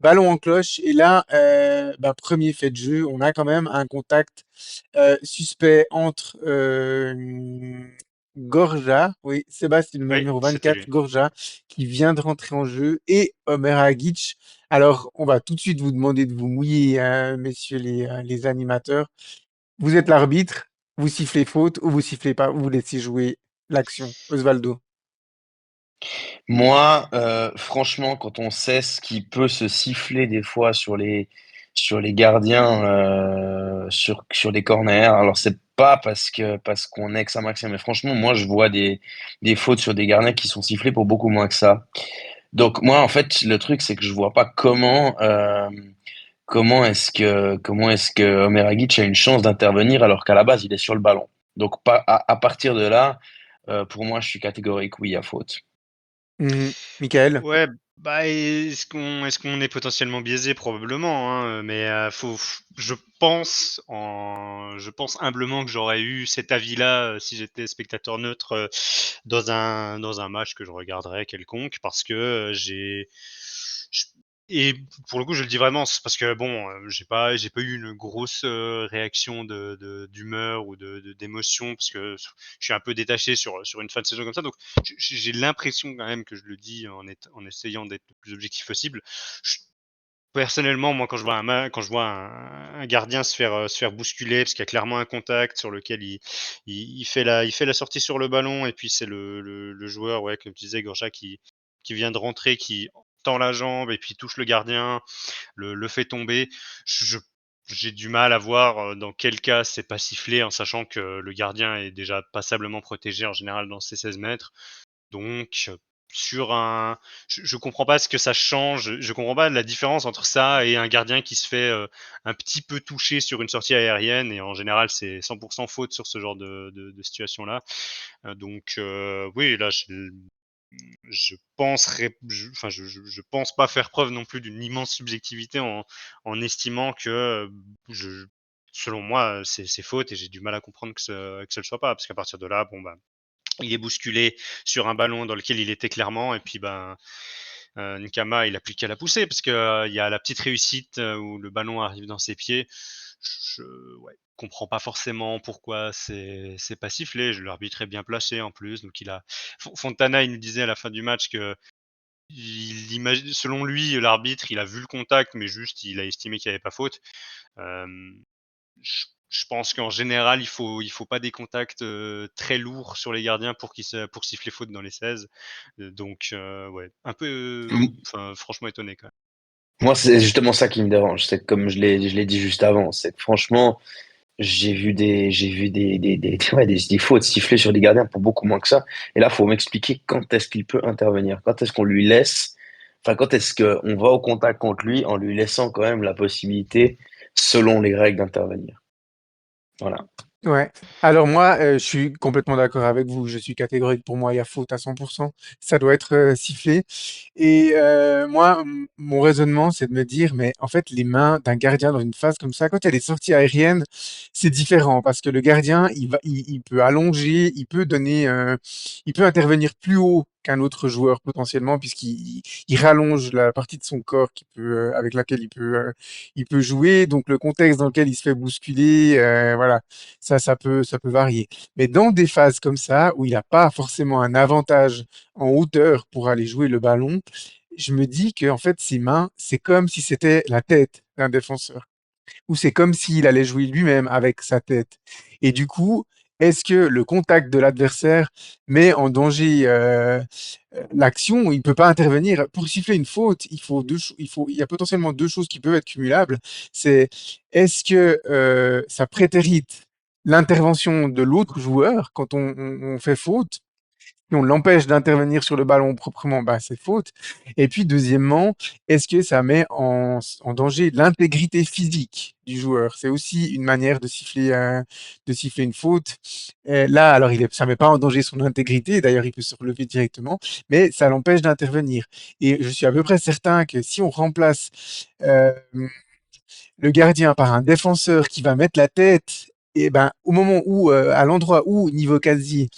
Ballon en cloche. Et là, bah, premier fait de jeu, on a quand même un contact suspect entre Gorja, oui, Sébastien, le Oui, numéro c'était 24, lui. Gorja, qui vient de rentrer en jeu, et Omer Agic. Alors, on va tout de suite vous demander de vous mouiller, hein, messieurs les animateurs. Vous êtes l'arbitre, vous sifflez faute ou vous sifflez pas, ou vous laissez jouer l'action. Osvaldo. Moi, franchement, quand on sait ce qui peut se siffler des fois sur les gardiens, sur des corners, alors c'est pas parce qu'on est que ça maximum, mais franchement, moi, je vois des fautes sur des gardiens qui sont sifflés pour beaucoup moins que ça. Donc moi, en fait, le truc, c'est que je vois pas comment comment est-ce que Omer Agic a une chance d'intervenir alors qu'à la base il est sur le ballon? Donc à partir de là, pour moi je suis catégorique oui à faute. Mhm. Michael? Ouais, bah, est-ce qu'on est potentiellement biaisé? Probablement, hein, mais faut je pense humblement que j'aurais eu cet avis-là, si j'étais spectateur neutre, dans un match que je regarderais quelconque parce que, j et pour le coup, je le dis vraiment, c'est parce que bon, j'ai pas eu une grosse, réaction d'humeur ou d'émotion parce que je suis un peu détaché sur une fin de saison comme ça, donc j'ai l'impression quand même que je le dis en essayant d'être le plus objectif possible. Je Personnellement, moi, quand je vois un gardien se faire bousculer parce qu'il y a clairement un contact sur lequel il fait la sortie sur le ballon et puis c'est le joueur, ouais, comme tu disais, Gorja, qui vient de rentrer, qui tend la jambe et puis touche le gardien, le fait tomber. Je J'ai du mal à voir, dans quel cas c'est pas sifflé, en sachant que le gardien est déjà passablement protégé en général dans ces 16 mètres. Donc, sur un je comprends pas ce que ça change. Je comprends pas la différence entre ça et un gardien qui se fait, un petit peu toucher sur une sortie aérienne, et en général, c'est 100 faute sur ce genre de situation-là. Donc, oui, là, je penserais enfin, je pense pas faire preuve non plus d'une immense subjectivité en estimant que, je selon moi, c'est faute, et j'ai du mal à comprendre que ça le soit pas. Parce qu'à partir de là, bon, bah, il est bousculé sur un ballon dans lequel il était clairement, et puis, ben, Nkama, il a plus qu'à la pousser parce que, il y a la petite réussite, où le ballon arrive dans ses pieds. Je Ouais, comprends pas forcément pourquoi c'est pas sifflé. L'arbitre est bien placé en plus, donc il a Fontana, il nous disait à la fin du match que selon lui, l'arbitre, il a vu le contact, mais juste il a estimé qu'il y avait pas faute. Hem je pense qu'en général, il faut pas des contacts, très lourds sur les gardiens pour siffler faute dans les 16. Donc, ouais, un peu, enfin, franchement étonné quand même. Moi, c'est justement ça qui me dérange. C'est que comme je l'ai dit juste avant, c'est que franchement, ouais, des fautes sifflées sur des gardiens pour beaucoup moins que ça. Et là, faut m'expliquer quand est-ce qu'il peut intervenir. Quand est-ce qu'on lui laisse, enfin, quand est-ce qu'on va au contact contre lui en lui laissant quand même la possibilité, selon les règles, d'intervenir. Voilà. Ouais. Alors moi, je suis complètement d'accord avec vous. Je suis catégorique. Pour moi, il y a faute à 100%. Ça doit être sifflé. Et moi, mon raisonnement, c'est de me dire, mais en fait, les mains d'un gardien dans une phase comme ça, quand il y a des sorties aériennes, c'est différent parce que le gardien, il peut allonger, il peut intervenir plus haut qu'un autre joueur potentiellement puisqu'il rallonge la partie de son corps avec laquelle il peut jouer. Donc le contexte dans lequel il se fait bousculer, voilà, ça peut varier. Mais dans des phases comme ça, où il n'a pas forcément un avantage en hauteur pour aller jouer le ballon, je me dis que en fait, ses mains, c'est comme si c'était la tête d'un défenseur, ou c'est comme s'il allait jouer lui-même avec sa tête. Et du coup, est-ce que le contact de l'adversaire met en danger l'action? Il ne peut pas intervenir. Pour siffler une faute, il y a potentiellement deux choses qui peuvent être cumulables. C'est est-ce que ça prétérite l'intervention de l'autre joueur quand on fait faute? Si on l'empêche d'intervenir sur le ballon proprement, bah, c'est faute. Et puis, deuxièmement, est-ce que ça met en danger l'intégrité physique du joueur? C'est aussi une manière de siffler une faute. Là, alors, ça met pas en danger son intégrité. D'ailleurs, il peut se relever directement, mais ça l'empêche d'intervenir. Et je suis à peu près certain que si on remplace le gardien par un défenseur qui va mettre la tête, et ben, au moment où, à l'endroit où Nivo Kazi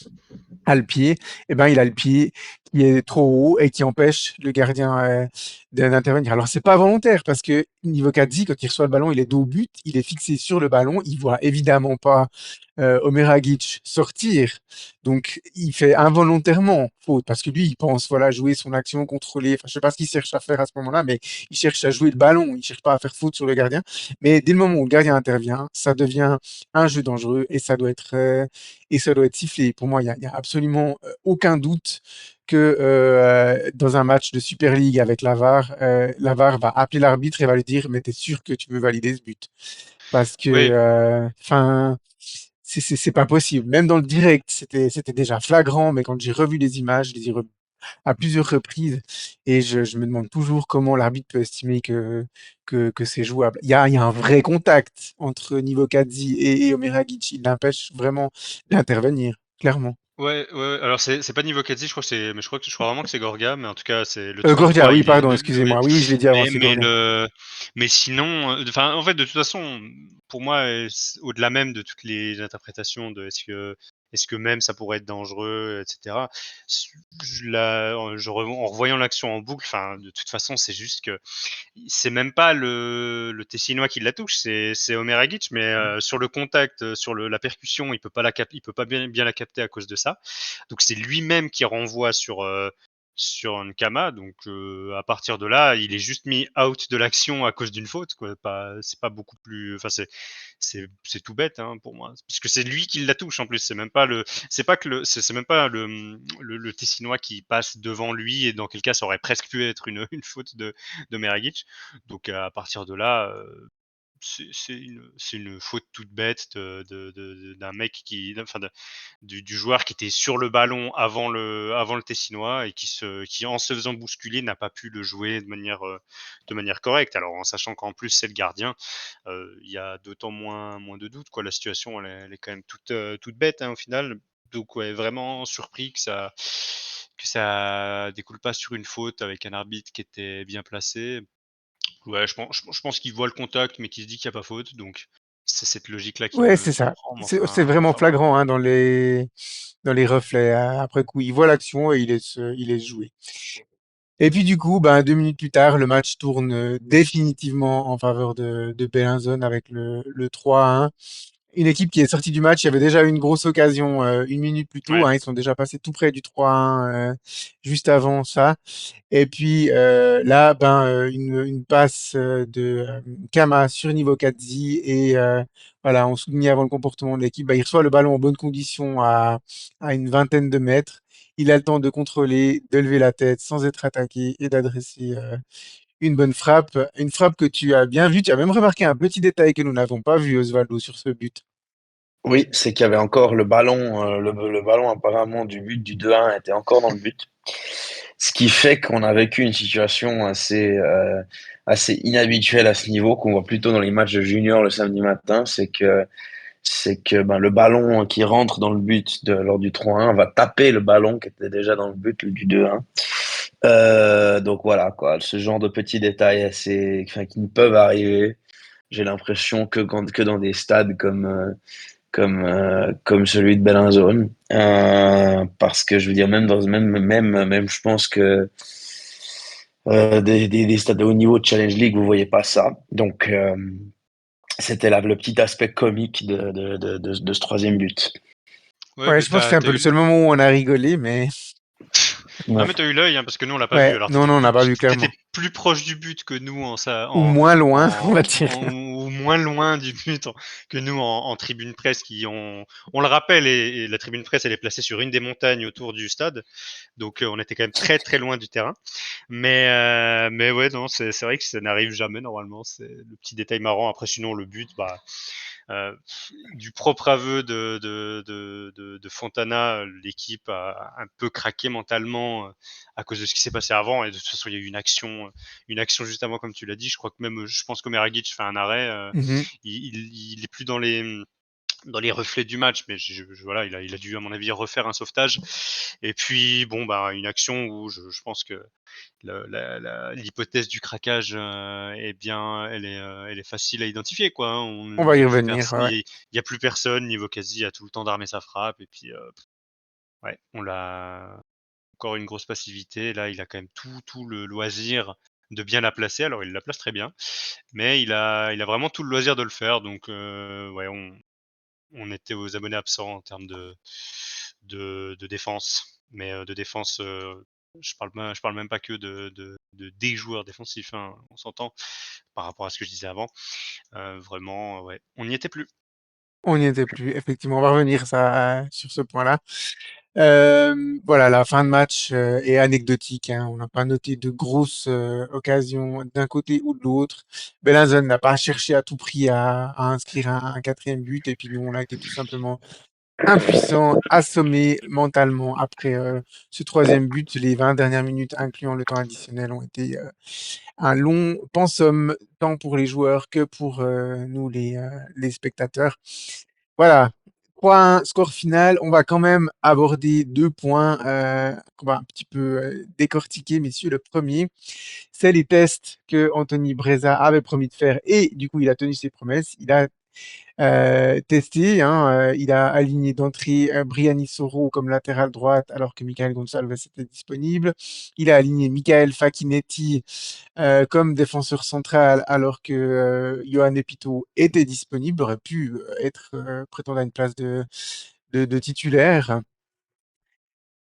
a le pied, eh ben, il a le pied qui est trop haut et qui empêche le gardien d'intervenir. Alors, c'est pas volontaire parce que niveau 4 quand il reçoit le ballon, il est dos au but, il est fixé sur le ballon, il voit évidemment pas Omer Agic sortir. Donc, il fait involontairement faute parce que lui, il pense voilà, jouer son action, contrôler. Enfin, je sais pas ce qu'il cherche à faire à ce moment-là, mais il cherche à jouer le ballon, il cherche pas à faire faute sur le gardien. Mais dès le moment où le gardien intervient, ça devient un jeu dangereux et ça doit être sifflé. Pour moi, il y a absolument aucun doute que dans un match de Super League avec la VAR va appeler l'arbitre et va lui dire, mais t'es sûr que tu veux valider ce but? Parce Oui, que, enfin, c'est pas possible. Même dans le direct, c'était déjà flagrant, mais quand j'ai revu les images, je les ai revues à plusieurs reprises. Et je me demande toujours comment l'arbitre peut estimer que c'est jouable. Il y a un vrai contact entre Nivokadzi et Omeragic. Il l'empêche vraiment d'intervenir, clairement. Ouais, ouais, ouais, alors c'est pas Nivokadze, je crois que c'est mais je crois vraiment que c'est Gorga, mais en tout cas, c'est le truc du Gorgia, 3 oui, il est pardon, le oui, excusez-moi. Oui, oui, je l'ai dit avant, c'est mais Gorgia. le mais sinon, enfin, en fait, de toute façon, pour moi, au-delà même de toutes les interprétations de est-ce que même ça pourrait être dangereux, et cetera, s je la je rev en revoyant l'action en boucle, enfin, de toute façon, c'est juste que c'est même pas le Tessinois qui la touche, c'est Omer Agic, mais sur le contact, sur la percussion, il peut pas bien la capter à cause de ça. Donc c'est lui-même qui renvoie sur Nkama. Donc à partir de là, il est juste mis out de l'action à cause d'une faute. Quoi. C'est pas beaucoup plus. Enfin c'est tout bête hein, pour moi, parce que c'est lui qui la touche en plus. C'est pas que c'est même pas le Tessinois qui passe devant lui et dans quel cas ça aurait presque pu être une faute de Meragic. Donc à partir de là, c'est une faute toute bête d'un mec du joueur qui était sur le ballon avant le Tessinois et qui en se faisant bousculer n'a pas pu le jouer de manière correcte. Alors en sachant qu'en plus c'est le gardien, il y a d'autant moins de doutes quoi. La situation elle est quand même toute bête hein, au final. Donc ouais, vraiment surpris que ça découle pas sur une faute avec un arbitre qui était bien placé. Ouais, je pense qu'il voit le contact, mais qu'il se dit qu'il y a pas faute, donc c'est cette logique-là qui Ouais, me c'est ça. surprend, mais C'est enfin vraiment enfin voilà. flagrant hein, dans les reflets. Après coup, il voit l'action et il laisse jouer. Et puis du coup, ben, 2 minutes plus tard, le match tourne définitivement en faveur de Bellinzone avec le 3-1. Une équipe qui est sortie du match, il y avait déjà eu une grosse occasion 1 minute plus tôt. Ouais, Hein, ils sont déjà passés tout près du 3-1 juste avant ça. Et puis là, ben, une passe de Kama sur Nivokadzi et voilà, on soulignait avant le comportement de l'équipe, ben, il reçoit le ballon en bonne condition à une vingtaine de mètres. Il a le temps de contrôler, de lever la tête sans être attaqué et d'adresser une bonne frappe. Une frappe que tu as bien vue. Tu as même remarqué un petit détail que nous n'avons pas vu, Osvaldo, sur ce but. Oui, c'est qu'il y avait encore le ballon, le ballon apparemment du but du 2-1 était encore dans le but. Ce qui fait qu'on a vécu une situation assez inhabituelle à ce niveau, qu'on voit plutôt dans les matchs de junior le samedi matin, c'est que ben, le ballon qui rentre dans le but lors du 3-1 va taper le ballon qui était déjà dans le but du 2-1. Donc voilà, quoi, ce genre de petits détails enfin, qui ne peuvent arriver. J'ai l'impression que dans des stades comme celui de Bellinzone. Parce que je veux dire, même je pense que des stades de haut niveau de Challenge League, vous voyez pas ça. Donc, c'était là le petit aspect comique de ce troisième but. ouais, Ouais, mais je pense que t'as c'est un as peu le eu seul moment où on a rigolé, mais non, Ouais. mais t'as eu l'œil, hein, parce que nous on l'a pas vu. ouais, Alors non, non, on n'a pas vu clairement. plus proche du but que nous en ça Ou moins loin, on va dire. ou moins loin du but que nous en tribune presse on le rappelle et la tribune presse elle est placée sur une des montagnes autour du stade. Donc on était quand même très très loin du terrain. Mais ouais, non, c'est vrai que ça n'arrive jamais normalement. C'est le petit détail marrant. Après, sinon, le but, bah, euh, du propre aveu de Fontana, l'équipe a un peu craqué mentalement à cause de ce qui s'est passé avant. Et de toute façon, il y a eu une action juste avant, comme tu l'as dit. Je crois que même, je pense qu'Omeragic fait un arrêt. Mhm. Il est plus dans les reflets du match, mais voilà, il a dû à mon avis refaire un sauvetage. Et puis bon, bah une action où je pense que l'hypothèse du craquage elle est facile à identifier quoi. Hein. On Il va y y a plus revenir, personne, ouais. il y a plus personne. Niveau quasi, a tout le temps d'armer sa frappe et puis ouais, on l'a encore une grosse passivité. Là, il a quand même tout le loisir de bien la placer. Alors il la place très bien, mais il a vraiment tout le loisir de le faire. Donc ouais, on était aux abonnés absents en termes de défense. Mais de défense, je parle même pas que des joueurs défensifs, hein, on s'entend, par rapport à ce que je disais avant. Vraiment, ouais, on n'y était plus. On n'y était plus, effectivement. On va revenir sur ce point-là. Voilà, la fin de match est anecdotique. Hein. On n'a pas noté de grosses occasions d'un côté ou de l'autre. Bellinzone n'a pas cherché à tout prix à inscrire un quatrième but. Et puis nous, on a été tout simplement impuissant, assommé mentalement après ce troisième but. Les 20 dernières minutes, incluant le temps additionnel, ont été un long pensum, tant pour les joueurs que pour nous, les spectateurs. Voilà. 3-1, score final. On va quand même aborder 2 points qu'on va un petit peu décortiquer, messieurs. Le premier, c'est les tests que Anthony Breza avait promis de faire et du coup, il a tenu ses promesses. Il a testé, hein, il a aligné d'entrée Briani Soro comme latéral droite alors que Michael Gonçalves était disponible. Il a aligné Michael Facchinetti comme défenseur central alors que Johan Epito était disponible, aurait pu être prétendre à une place de titulaire.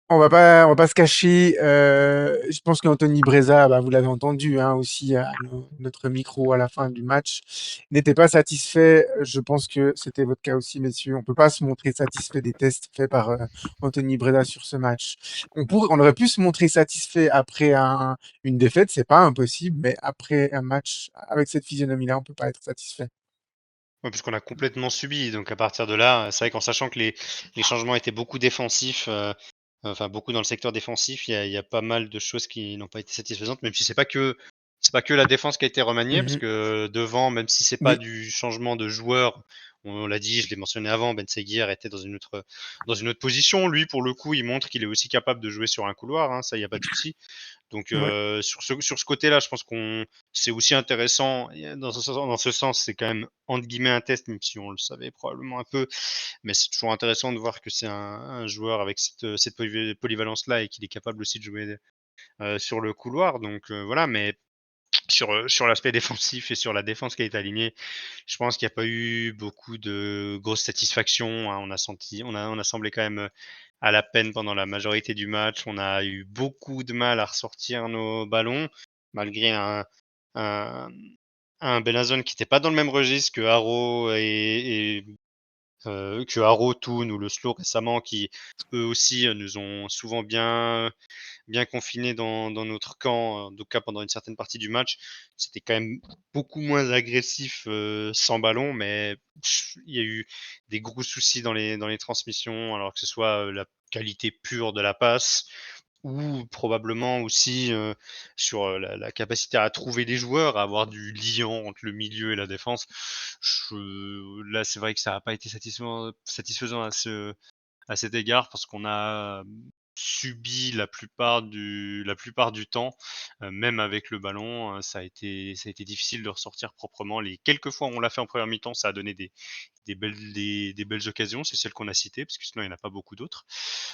On va pas se cacher. Je pense qu'Anthony Breza, bah, vous l'avez entendu hein, aussi à notre micro à la fin du match, n'était pas satisfait. Je pense que c'était votre cas aussi, messieurs. On peut pas se montrer satisfait des tests faits par Anthony Breza sur ce match. On aurait pu se montrer satisfait après une défaite, c'est pas impossible, mais après un match avec cette physionomie-là, on peut pas être satisfait. Ouais, puisqu'on a complètement subi, donc à partir de là, c'est vrai qu'en sachant que les changements étaient beaucoup défensifs, enfin beaucoup dans le secteur défensif, il y a pas mal de choses qui n'ont pas été satisfaisantes, même si c'est pas que la défense qui a été remaniée, parce Mhm. que devant, même si c'est pas Oui, du changement de joueur, on l'a dit, je l'ai mentionné avant, Ben Seguir était dans une autre position. Lui, pour le coup, il montre qu'il est aussi capable de jouer sur un couloir, hein, ça, il y a pas de souci. Donc ouais. sur ce côté-là, je pense qu'on c'est aussi intéressant et dans ce sens, c'est quand même entre guillemets «un test», même si on le savait probablement un peu, mais c'est toujours intéressant de voir que c'est un joueur avec cette polyvalence-là et qu'il est capable aussi de jouer, sur le couloir, donc voilà. Mais sur l'aspect défensif et sur la défense qui a été alignée, je pense qu'il n'y a pas eu beaucoup de grosses satisfactions, hein. On a semblé quand même, à la peine pendant la majorité du match. On a eu beaucoup de mal à ressortir nos ballons, malgré un un Benazon qui n'était pas dans le même registre que Haro que Haro, Toon ou le Slow récemment, qui eux aussi, nous ont souvent bien confinés dans notre camp, en tout cas pendant une certaine partie du match. C'était quand même beaucoup moins agressif sans ballon, mais il y a eu des gros soucis dans les transmissions, alors que ce soit la qualité pure de la passe ou probablement aussi sur la capacité à trouver des joueurs, à avoir du lien entre le milieu et la défense. Là, c'est vrai que ça n'a pas été satisfaisant à cet égard, parce qu'on a subi la plupart du temps, même avec le ballon, ça a été difficile de ressortir proprement. Les quelques fois où on l'a fait en première mi-temps, ça a donné des belles occasions, c'est celles qu'on a citées, parce que sinon il n'y en a pas beaucoup d'autres.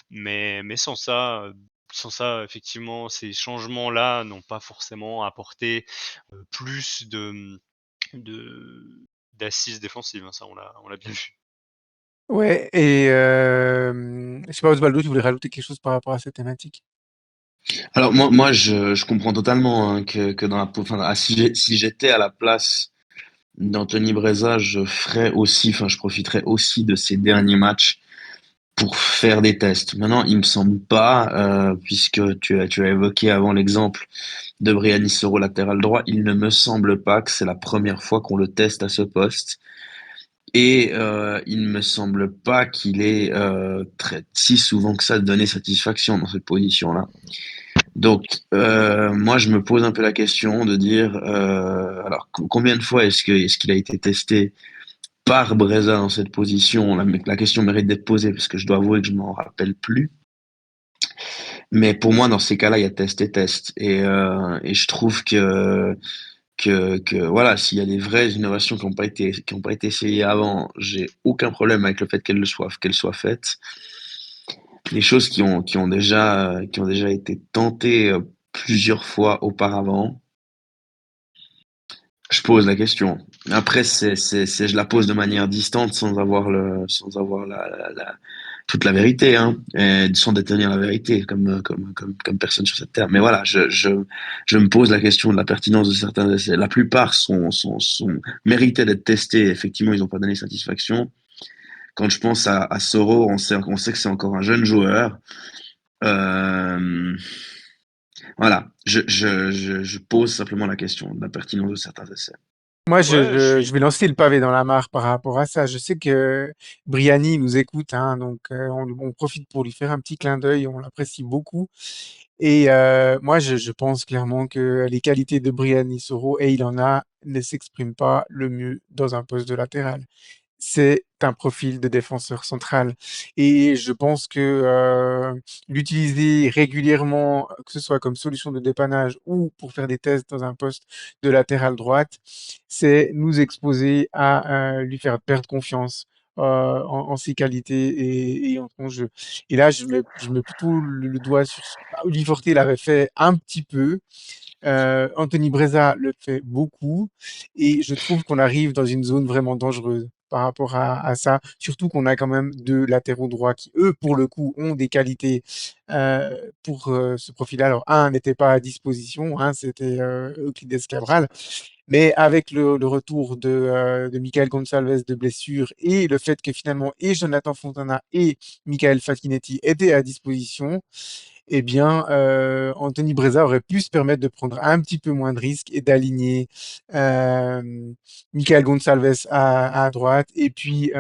Mais sans ça, effectivement, ces changements-là n'ont pas forcément apporté plus de d'assises défensives, hein, ça on l'a bien vu. Ouais, et je sais pas, Osvaldo, tu voulais rajouter quelque chose par rapport à cette thématique? Alors moi je comprends totalement hein, que dans la peau, enfin, si j'étais à la place d'Anthony Breza, je ferais aussi, enfin je profiterais aussi de ces derniers matchs pour faire des tests. Maintenant, il me semble pas, puisque tu as évoqué avant l'exemple de Brian Soro latéral droit, il ne me semble pas que c'est la première fois qu'on le teste à ce poste. Et il ne me semble pas qu'il ait si souvent que ça donné satisfaction dans cette position-là. Donc, moi, je me pose un peu la question de dire, alors, combien de fois est-ce qu'il a été testé par Breza dans cette position? La question mérite d'être posée parce que je dois avouer que je m'en rappelle plus. Mais pour moi, dans ces cas-là, il y a test et test. Et je trouve que voilà, s'il y a des vraies innovations qui ont pas été essayées avant, j'ai aucun problème avec le fait qu'elles soient faites. Les choses qui ont déjà été tentées plusieurs fois auparavant, je pose la question. Après, je la pose de manière distante sans avoir toute la vérité, hein, et sans détenir la vérité comme personne sur cette terre. Mais voilà, je me pose la question de la pertinence de certains essais. La plupart méritaient d'être testés. Effectivement, ils n'ont pas donné satisfaction. Quand je pense à Soro, on sait que c'est encore un jeune joueur. Euh, voilà, je pose simplement la question de la pertinence de certains essais. Moi, Ouais, je je suis vais lancer le pavé dans la mare par rapport à ça. Je sais que Briani nous écoute, hein, donc on profite pour lui faire un petit clin d'œil. On l'apprécie beaucoup. Et moi, je pense clairement que les qualités de Briani Soro, et il en a, ne s'expriment pas le mieux dans un poste de latéral. C'est un profil de défenseur central. Et je pense que l'utiliser régulièrement, que ce soit comme solution de dépannage ou pour faire des tests dans un poste de latéral droite, c'est nous exposer à lui faire perdre confiance en ses qualités et en son jeu. Et là, je mets plutôt le doigt sur ce Oli Forte l'avait fait un petit peu. Anthony Breza le fait beaucoup et je trouve qu'on arrive dans une zone vraiment dangereuse par rapport à ça, surtout qu'on a quand même deux latéraux droits qui, eux, pour le coup, ont des qualités pour ce profil-là. Alors, un n'était pas à disposition, hein, c'était Euclides Cabral, mais avec le retour de Michael Gonçalves de blessure et le fait que finalement et Jonathan Fontana et Michael Facchinetti étaient à disposition, eh bien, Anthony Breza aurait pu se permettre de prendre un petit peu moins de risques et d'aligner euh, Michael Gonçalves à droite et puis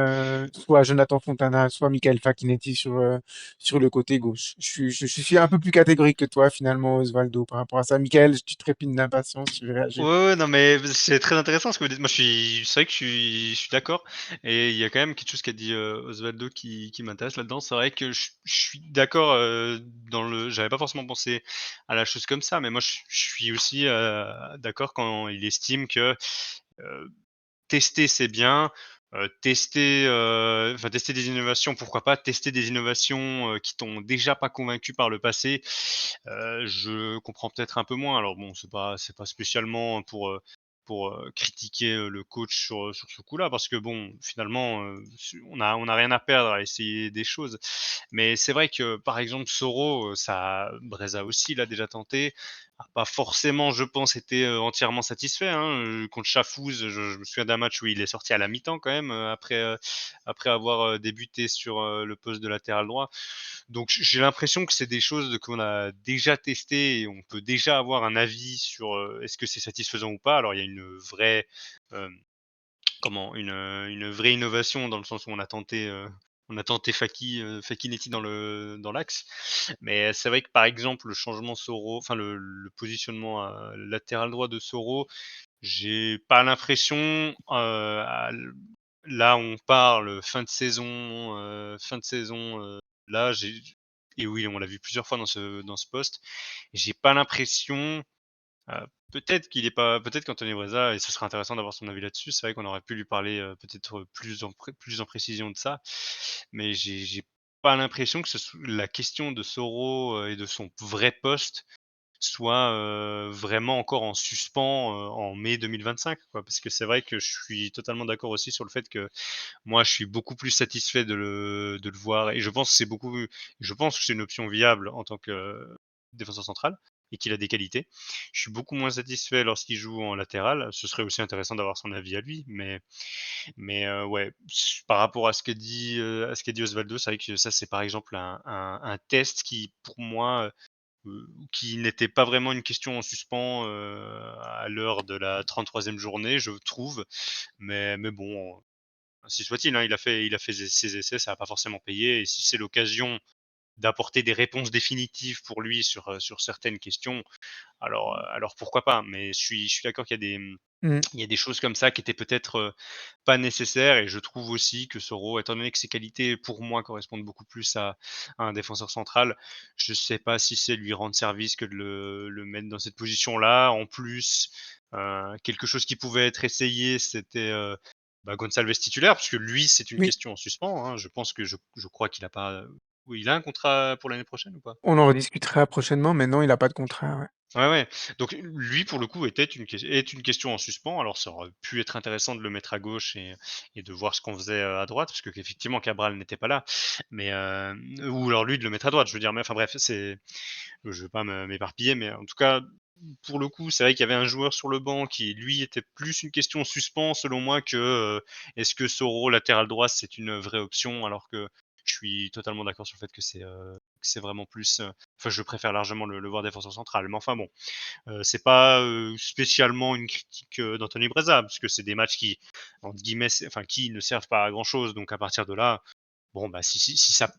soit Jonathan Fontana, soit Michael Facchinetti sur le côté gauche. Je suis un peu plus catégorique que toi, finalement, Osvaldo, par rapport à ça. Michael, tu trépines d'impatience, tu veux réagir. ouais, non, mais c'est très intéressant ce que vous dites. Moi, c'est vrai que je suis d'accord. Et il y a quand même quelque chose qu'a dit Osvaldo qui m'intéresse là-dedans. C'est vrai que je suis d'accord dans le. J'avais pas forcément pensé à la chose comme ça, mais moi, je suis aussi d'accord quand il estime que euh, tester c'est bien. Tester des innovations, pourquoi pas tester des innovations qui t'ont déjà pas convaincu par le passé. Je comprends peut-être un peu moins. Alors bon, c'est pas spécialement pour critiquer le coach sur ce coup-là, parce que bon, finalement, on a rien à perdre à essayer des choses. Mais c'est vrai que par exemple Soro, ça, Breza aussi l'a déjà tenté, a pas forcément, je pense, été entièrement satisfait. Hein. Contre Chafouz, je me souviens d'un match où il est sorti à la mi-temps quand même, après avoir débuté sur le poste de latéral droit. Donc j'ai l'impression que c'est des choses qu'on a déjà testées et on peut déjà avoir un avis sur est-ce que c'est satisfaisant ou pas. Alors il y a euh, une vraie innovation dans le sens où on a tenté Facchinetti dans l'axe. Mais c'est vrai que par exemple le changement Soro, enfin le positionnement latéral droit de Soro, j'ai pas l'impression là on parle fin de saison là j'ai et oui on l'a vu plusieurs fois dans ce poste. J'ai pas l'impression peut-être qu'Anthony Breza et ce serait intéressant d'avoir son avis là-dessus. C'est vrai qu'on aurait pu lui parler, peut-être, plus en précision de ça. Mais j'ai pas l'impression que ce soi la question de Soro, et de son vrai poste soit, vraiment encore en suspens, en mai 2025, quoi. Parce que c'est vrai que je suis totalement d'accord aussi sur le fait que moi, je suis beaucoup plus satisfait de le voir et je pense que c'est une option viable en tant que défenseur central et qu'il a des qualités. Je suis beaucoup moins satisfait lorsqu'il joue en latéral. Ce serait aussi intéressant d'avoir son avis à lui, mais ouais, par rapport à ce qu'a dit Osvaldo, c'est vrai que ça, c'est par exemple un test qui, pour moi, qui n'était pas vraiment une question en suspens, à l'heure de la 33e journée, je trouve. Mais bon, ainsi soit-il, hein, il a fait ses essais, ça n'a pas forcément payé et si c'est l'occasion d'apporter des réponses définitives pour lui sur certaines questions, alors pourquoi pas? Mais je suis d'accord qu'il y a Mm. il y a des choses comme ça qui étaient peut-être, pas nécessaires et je trouve aussi que Soro, étant donné que ses qualités, pour moi, correspondent beaucoup plus à un défenseur central, je sais pas si c'est lui rendre service que de le mettre dans cette position-là. En plus, quelque chose qui pouvait être essayé, c'était, Gonçalves titulaire, parce que lui, c'est une Oui, question en suspens, hein. Je pense que je crois qu'il a pas, oui, il a un contrat pour l'année prochaine ou pas? on en rediscutera prochainement, mais non, il n'a pas de contrat. Ouais. Ouais, ouais. Donc lui, pour le coup, est une question en suspens. Alors ça aurait pu être intéressant de le mettre à gauche et de voir ce qu'on faisait, à droite, parce qu'effectivement Cabral n'était pas là. Mais, ou alors lui de le mettre à droite, je veux dire, mais enfin bref, je veux pas m'éparpiller, mais en tout cas, pour le coup, c'est vrai qu'il y avait un joueur sur le banc qui, lui, était plus une question en suspens selon moi que, est-ce que Soro latéral droit, c'est une vraie option? Alors que je suis totalement d'accord sur le fait que c'est vraiment plus. Enfin, je préfère largement le voir défenseur central. Mais enfin bon, c'est pas spécialement une critique d'Anthony Breza, parce que c'est des matchs qui, entre guillemets, enfin, qui ne servent pas à grand chose. Donc à partir de là, bon, bah, si ça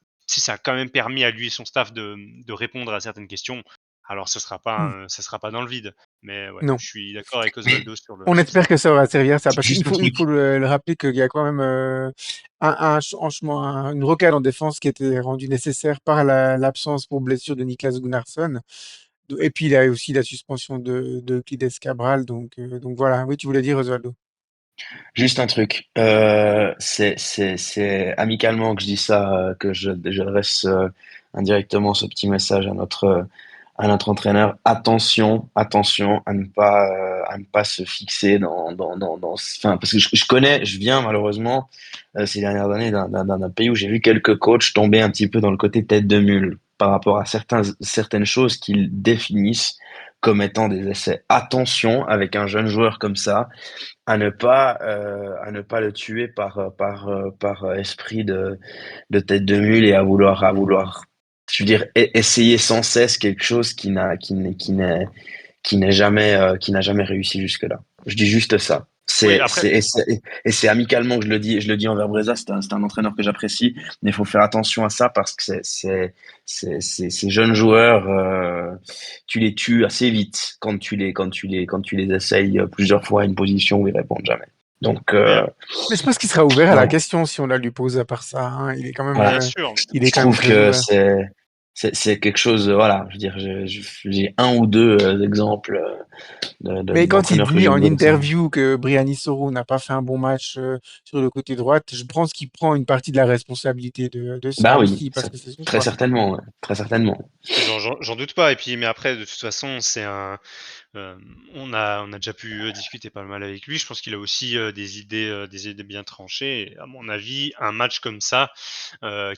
a quand même permis à lui et son staff de répondre à certaines questions, alors Hmm. ce sera pas dans le vide. Mais ouais, Non. je suis d'accord avec Mais Osvaldo On sur espère ça. que ça va servir à ça, parce juste un il faut truc. le rappeler qu'il y a quand même changement, une rocade en défense qui était rendue nécessaire par l'absence pour blessure de Niklas Gunnarsson. Et puis il y a aussi la suspension de Euclides Cabral. Donc voilà. Oui, tu voulais dire, Osvaldo. Juste un truc. C'est amicalement que je dis ça, que j'adresse indirectement ce petit message à notre entraîneur. Attention, attention à ne pas se fixer enfin, parce que je connais, je viens malheureusement ces dernières années d'un pays où j'ai vu quelques coachs tomber un petit peu dans le côté tête de mule par rapport à certaines choses qu'ils définissent comme étant des essais. Attention avec un jeune joueur comme ça à ne pas le tuer par esprit de tête de mule et à vouloir, je veux dire, essayer sans cesse quelque chose qui n'a jamais réussi jusque-là. Je dis juste ça. Oui, après, Et c'est amicalement que je le dis envers Breza, c'est un entraîneur que j'apprécie, mais il faut faire attention à ça parce que ces jeunes joueurs, tu les tues assez vite quand tu les essayes plusieurs fois à une position où ils répondent jamais. Donc, oui, Mais je pense qu'il sera ouvert à la voilà. question si on la lui pose à part ça, hein. Voilà. bien sûr. Il est Je quand même trouve très que ouvert. c'est quelque chose, voilà, je veux dire, j'ai un ou deux exemples Mais quand il d'entraîneurs que dit j'ai en vus comme ça. interview que Briani Soro n'a pas fait un bon match sur le côté droite, je pense qu'il prend une partie de la responsabilité de ça Bah oui, aussi, parce que c'est son très choix. certainement, ouais, très certainement. J'en doute pas. Et puis, mais après, de toute façon, c'est un. On a déjà pu discuter pas mal avec lui. Je pense qu'il a aussi des idées bien tranchées. Et à mon avis, un match comme ça,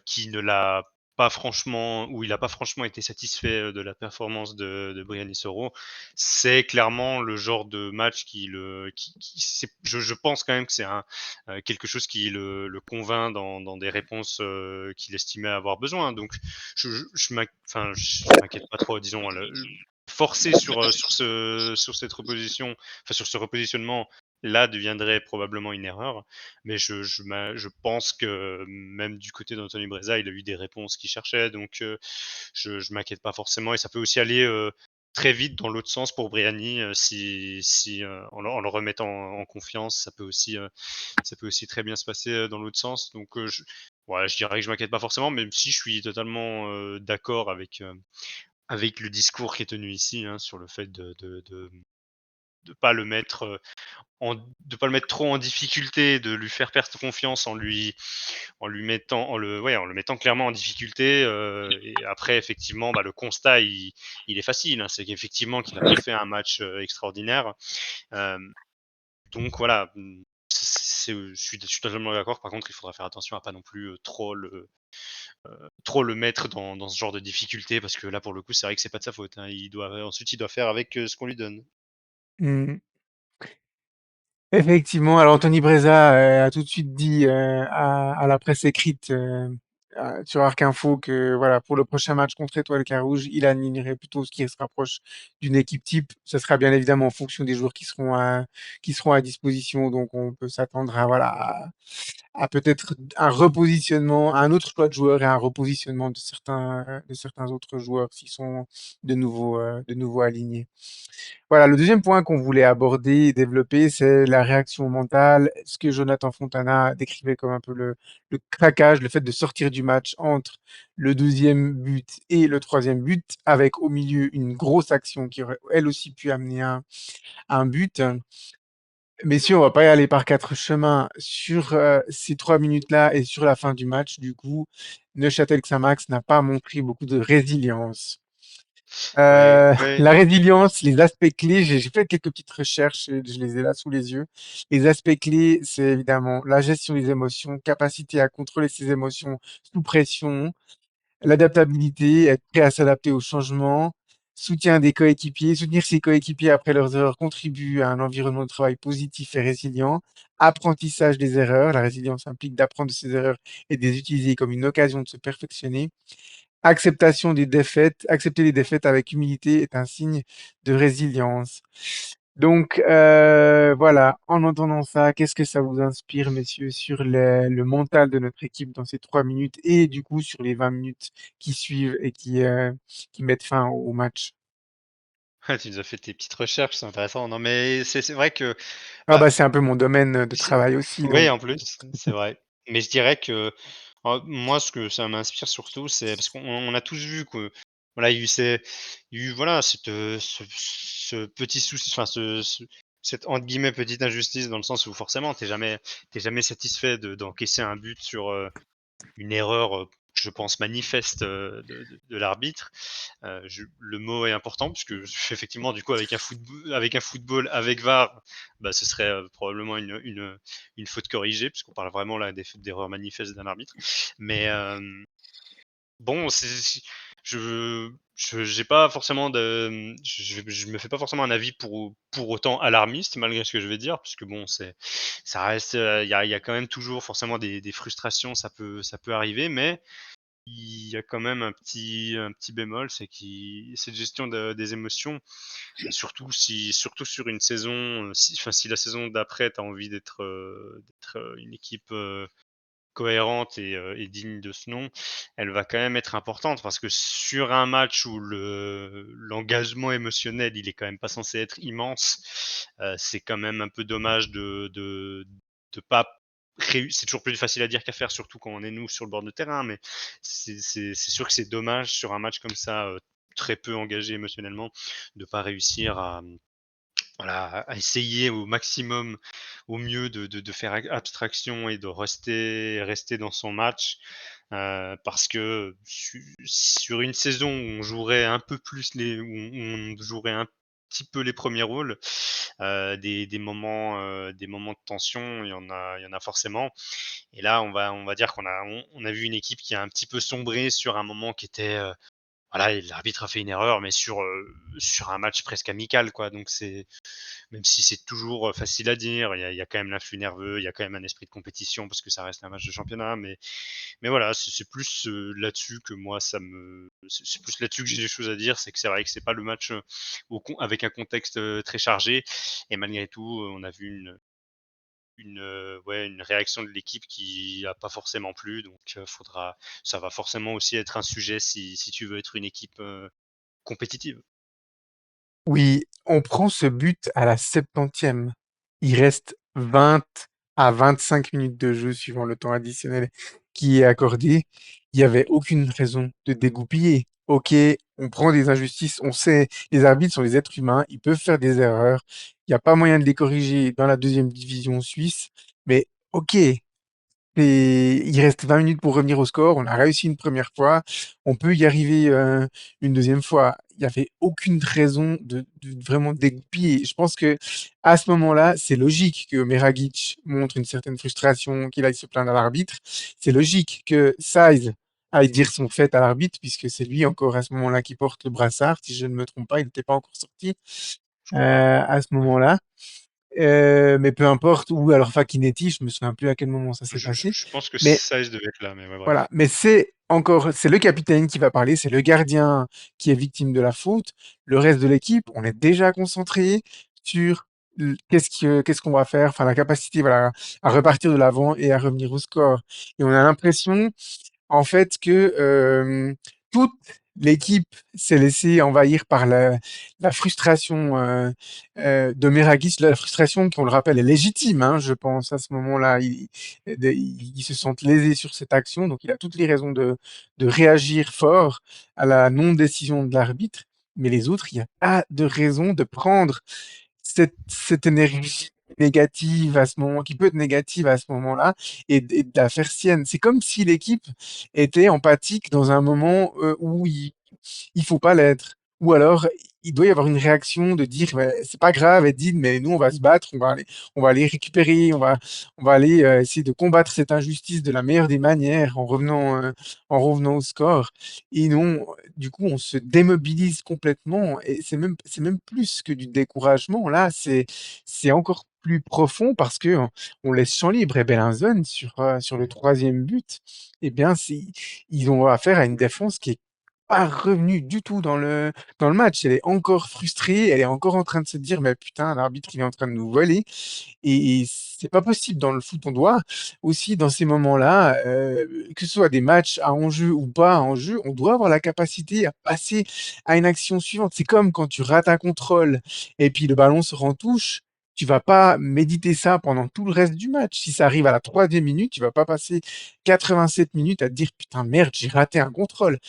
qui ne l'a pas franchement, où il n'a pas franchement été satisfait de la performance de Brian Soro, c'est clairement le genre de match je pense quand même que c'est quelque chose qui le convainc dans des réponses qu'il estimait avoir besoin. Donc, enfin, je m'inquiète pas trop, disons, forcer sur cette reposition, enfin sur ce repositionnement là deviendrait probablement une erreur. Mais je pense que même du côté d'Anthony Breza, il a eu des réponses qu'il cherchait, donc je m'inquiète pas forcément. Et ça peut aussi aller très vite dans l'autre sens pour Briani si en le remettant en confiance, ça peut aussi très bien se passer dans l'autre sens. Donc ouais, je dirais que je m'inquiète pas forcément, même si je suis totalement d'accord avec le discours qui est tenu ici, hein, sur le fait de pas le mettre de pas le mettre trop en difficulté, de lui faire perdre confiance en le mettant clairement en difficulté. Et après, effectivement, bah, le constat, il est facile, hein, c'est qu'effectivement qu'il n'a pas fait un match extraordinaire. Euh, donc voilà. Je suis totalement d'accord. Par contre, il faudra faire attention à pas non plus trop le mettre dans ce genre de difficulté, parce que là, pour le coup, c'est vrai que c'est pas de sa faute, hein. Ensuite, il doit faire avec ce qu'on lui donne. Hmm. Effectivement, alors Anthony Breza a tout de suite dit à la presse écrite sur Arc Info que voilà, pour le prochain match contre Étoile Carouge, il alignerait plutôt ce qui se rapproche d'une équipe type. Ce sera bien évidemment en fonction des joueurs qui seront à disposition. Donc on peut s'attendre à voilà à peut-être un repositionnement, un autre choix de joueurs et un repositionnement de certains autres joueurs s'ils sont de nouveau alignés. Voilà, le deuxième point qu'on voulait aborder et développer, c'est la réaction mentale, ce que Jonathan Fontana décrivait comme un peu le craquage, le fait de sortir du match entre le deuxième but et le troisième but, avec au milieu une grosse action qui aurait elle aussi pu amener un but. Messieurs, on va pas y aller par quatre chemins sur ces 3 minutes-là et sur la fin du match. Du coup, Neuchâtel Xamax n'a pas montré beaucoup de résilience. Ouais, ouais. La résilience, les aspects clés, j'ai fait quelques petites recherches, et je les ai là sous les yeux. Les aspects clés, c'est évidemment la gestion des émotions, capacité à contrôler ses émotions sous pression, l'adaptabilité, être prêt à s'adapter aux changements, soutien des coéquipiers. Soutenir ses coéquipiers après leurs erreurs contribue à un environnement de travail positif et résilient. Apprentissage des erreurs. La résilience implique d'apprendre de ses erreurs et de les utiliser comme une occasion de se perfectionner. Acceptation des défaites. Accepter les défaites avec humilité est un signe de résilience. Donc voilà, en entendant ça, qu'est-ce que ça vous inspire, messieurs, sur le mental de notre équipe dans ces 3 minutes et du coup sur les 20 minutes qui suivent et qui mettent fin au match? Ouais, tu nous as fait tes petites recherches, c'est intéressant. Non, mais c'est vrai que, Ah bah, bah c'est un peu mon domaine de c'est travail aussi, oui, donc en plus, c'est vrai. Mais je dirais que, moi, ce que ça m'inspire surtout, c'est parce qu'on a tous vu que, voilà, il y a eu, voilà, ce petit souci, enfin, cette, entre guillemets, «petite injustice» dans le sens où forcément tu jamais satisfait d'encaisser un but sur, une erreur, je pense manifeste, de l'arbitre. Le mot est important puisque effectivement du coup avec un football avec VAR, bah, ce serait, probablement une faute corrigée puisqu'on parle vraiment là d'erreurs manifestes d'un arbitre. Mais, bon, je j'ai pas forcément je me fais pas forcément un avis pour autant alarmiste malgré ce que je vais dire, puisque bon, ça reste, il y a quand même toujours forcément des frustrations, ça peut arriver, mais il y a quand même un petit bémol, c'est cette gestion des émotions, surtout sur une saison, si la saison d'après, tu as envie d'être, une équipe, cohérente et digne de ce nom, elle va quand même être importante parce que sur un match où l'engagement émotionnel, il est quand même pas censé être immense, c'est quand même un peu dommage de pas c'est toujours plus facile à dire qu'à faire, surtout quand on est nous sur le bord de terrain, mais c'est sûr que c'est dommage sur un match comme ça, très peu engagé émotionnellement, de pas réussir voilà, à essayer au maximum, au mieux de faire abstraction et de rester dans son match, parce que sur une saison où on jouerait un peu plus où on jouerait un petit peu les premiers rôles, des moments de tension, il y en a forcément. Et là, on va dire qu'on a vu une équipe qui a un petit peu sombré sur un moment qui était, voilà, et l'arbitre a fait une erreur, mais sur un match presque amical, quoi. Donc même si c'est toujours facile à dire, il y a quand même l'influx nerveux, il y a quand même un esprit de compétition parce que ça reste un match de championnat. Mais voilà, c'est plus là-dessus que moi, c'est plus là-dessus que j'ai des choses à dire. C'est que c'est vrai que c'est pas le match avec un contexte très chargé. Et malgré tout, on a vu ouais, une réaction de l'équipe qui a pas forcément plu. Donc, ça va forcément aussi être un sujet si tu veux être une équipe compétitive. oui, on prend ce but à la 70e. Il reste 20 à 25 minutes de jeu suivant le temps additionnel qui est accordé. Il y avait aucune raison de dégoupiller. OK, on prend des injustices, on sait, les arbitres sont des êtres humains, ils peuvent faire des erreurs. Il n'y a pas moyen de les corriger dans la deuxième division suisse, mais OK, et il reste 20 minutes pour revenir au score. On a réussi une première fois. On peut y arriver une deuxième fois. Il n'y avait aucune raison de vraiment dégoupiller. Je pense que à ce moment-là, c'est logique que Meragic montre une certaine frustration, qu'il aille se plaindre à l'arbitre. C'est logique que Saiz aille dire son fait à l'arbitre, puisque c'est lui encore à ce moment-là qui porte le brassard. Si je ne me trompe pas, il n'était pas encore sorti Je crois. à ce moment-là. Mais peu importe, ou alors Fakinetti, je me souviens plus à quel moment ça s'est passé. Je pense que Mais ça devait être là, mais ouais, voilà, bref. mais c'est le capitaine qui va parler, c'est le gardien qui est victime de la faute. Le reste de l'équipe, on est déjà concentré sur qu'est-ce qu'on va faire, enfin la capacité, voilà, à repartir de l'avant et à revenir au score. Et on a l'impression en fait que toute l'équipe s'est laissée envahir par la frustration de Meragis, la frustration qui, on le rappelle, est légitime, hein, je pense, à ce moment-là. Il se sent lésé sur cette action, donc il a toutes les raisons de réagir fort à la non-décision de l'arbitre, mais les autres, il n'y a pas de raison de prendre cette énergie négative à ce moment, qui peut être négative à ce moment-là, et de la faire sienne. C'est comme si l'équipe était empathique dans un moment où il faut pas l'être. Ou alors, il doit y avoir une réaction de dire, ouais, c'est pas grave, Edine, mais nous, on va se battre, on va aller récupérer, on va aller essayer de combattre cette injustice de la meilleure des manières en revenant au score. Et non, du coup, on se démobilise complètement et c'est même plus que du découragement. Là, c'est encore plus profond parce que on laisse champ libre et Bellinzone sur le troisième but, eh bien, ils ont affaire à une défense qui est pas revenue du tout dans le match. Elle est encore frustrée, elle est encore en train de se dire, mais putain, l'arbitre, il est en train de nous voler. Et c'est pas possible dans le foot. On doit aussi, dans ces moments-là, que ce soit des matchs à enjeu ou pas à enjeu, on doit avoir la capacité à passer à une action suivante. C'est comme quand tu rates un contrôle et puis le ballon se en touche. Tu vas pas méditer ça pendant tout le reste du match. Si ça arrive à la troisième minute, tu vas pas passer 87 minutes à te dire putain merde, j'ai raté un contrôle.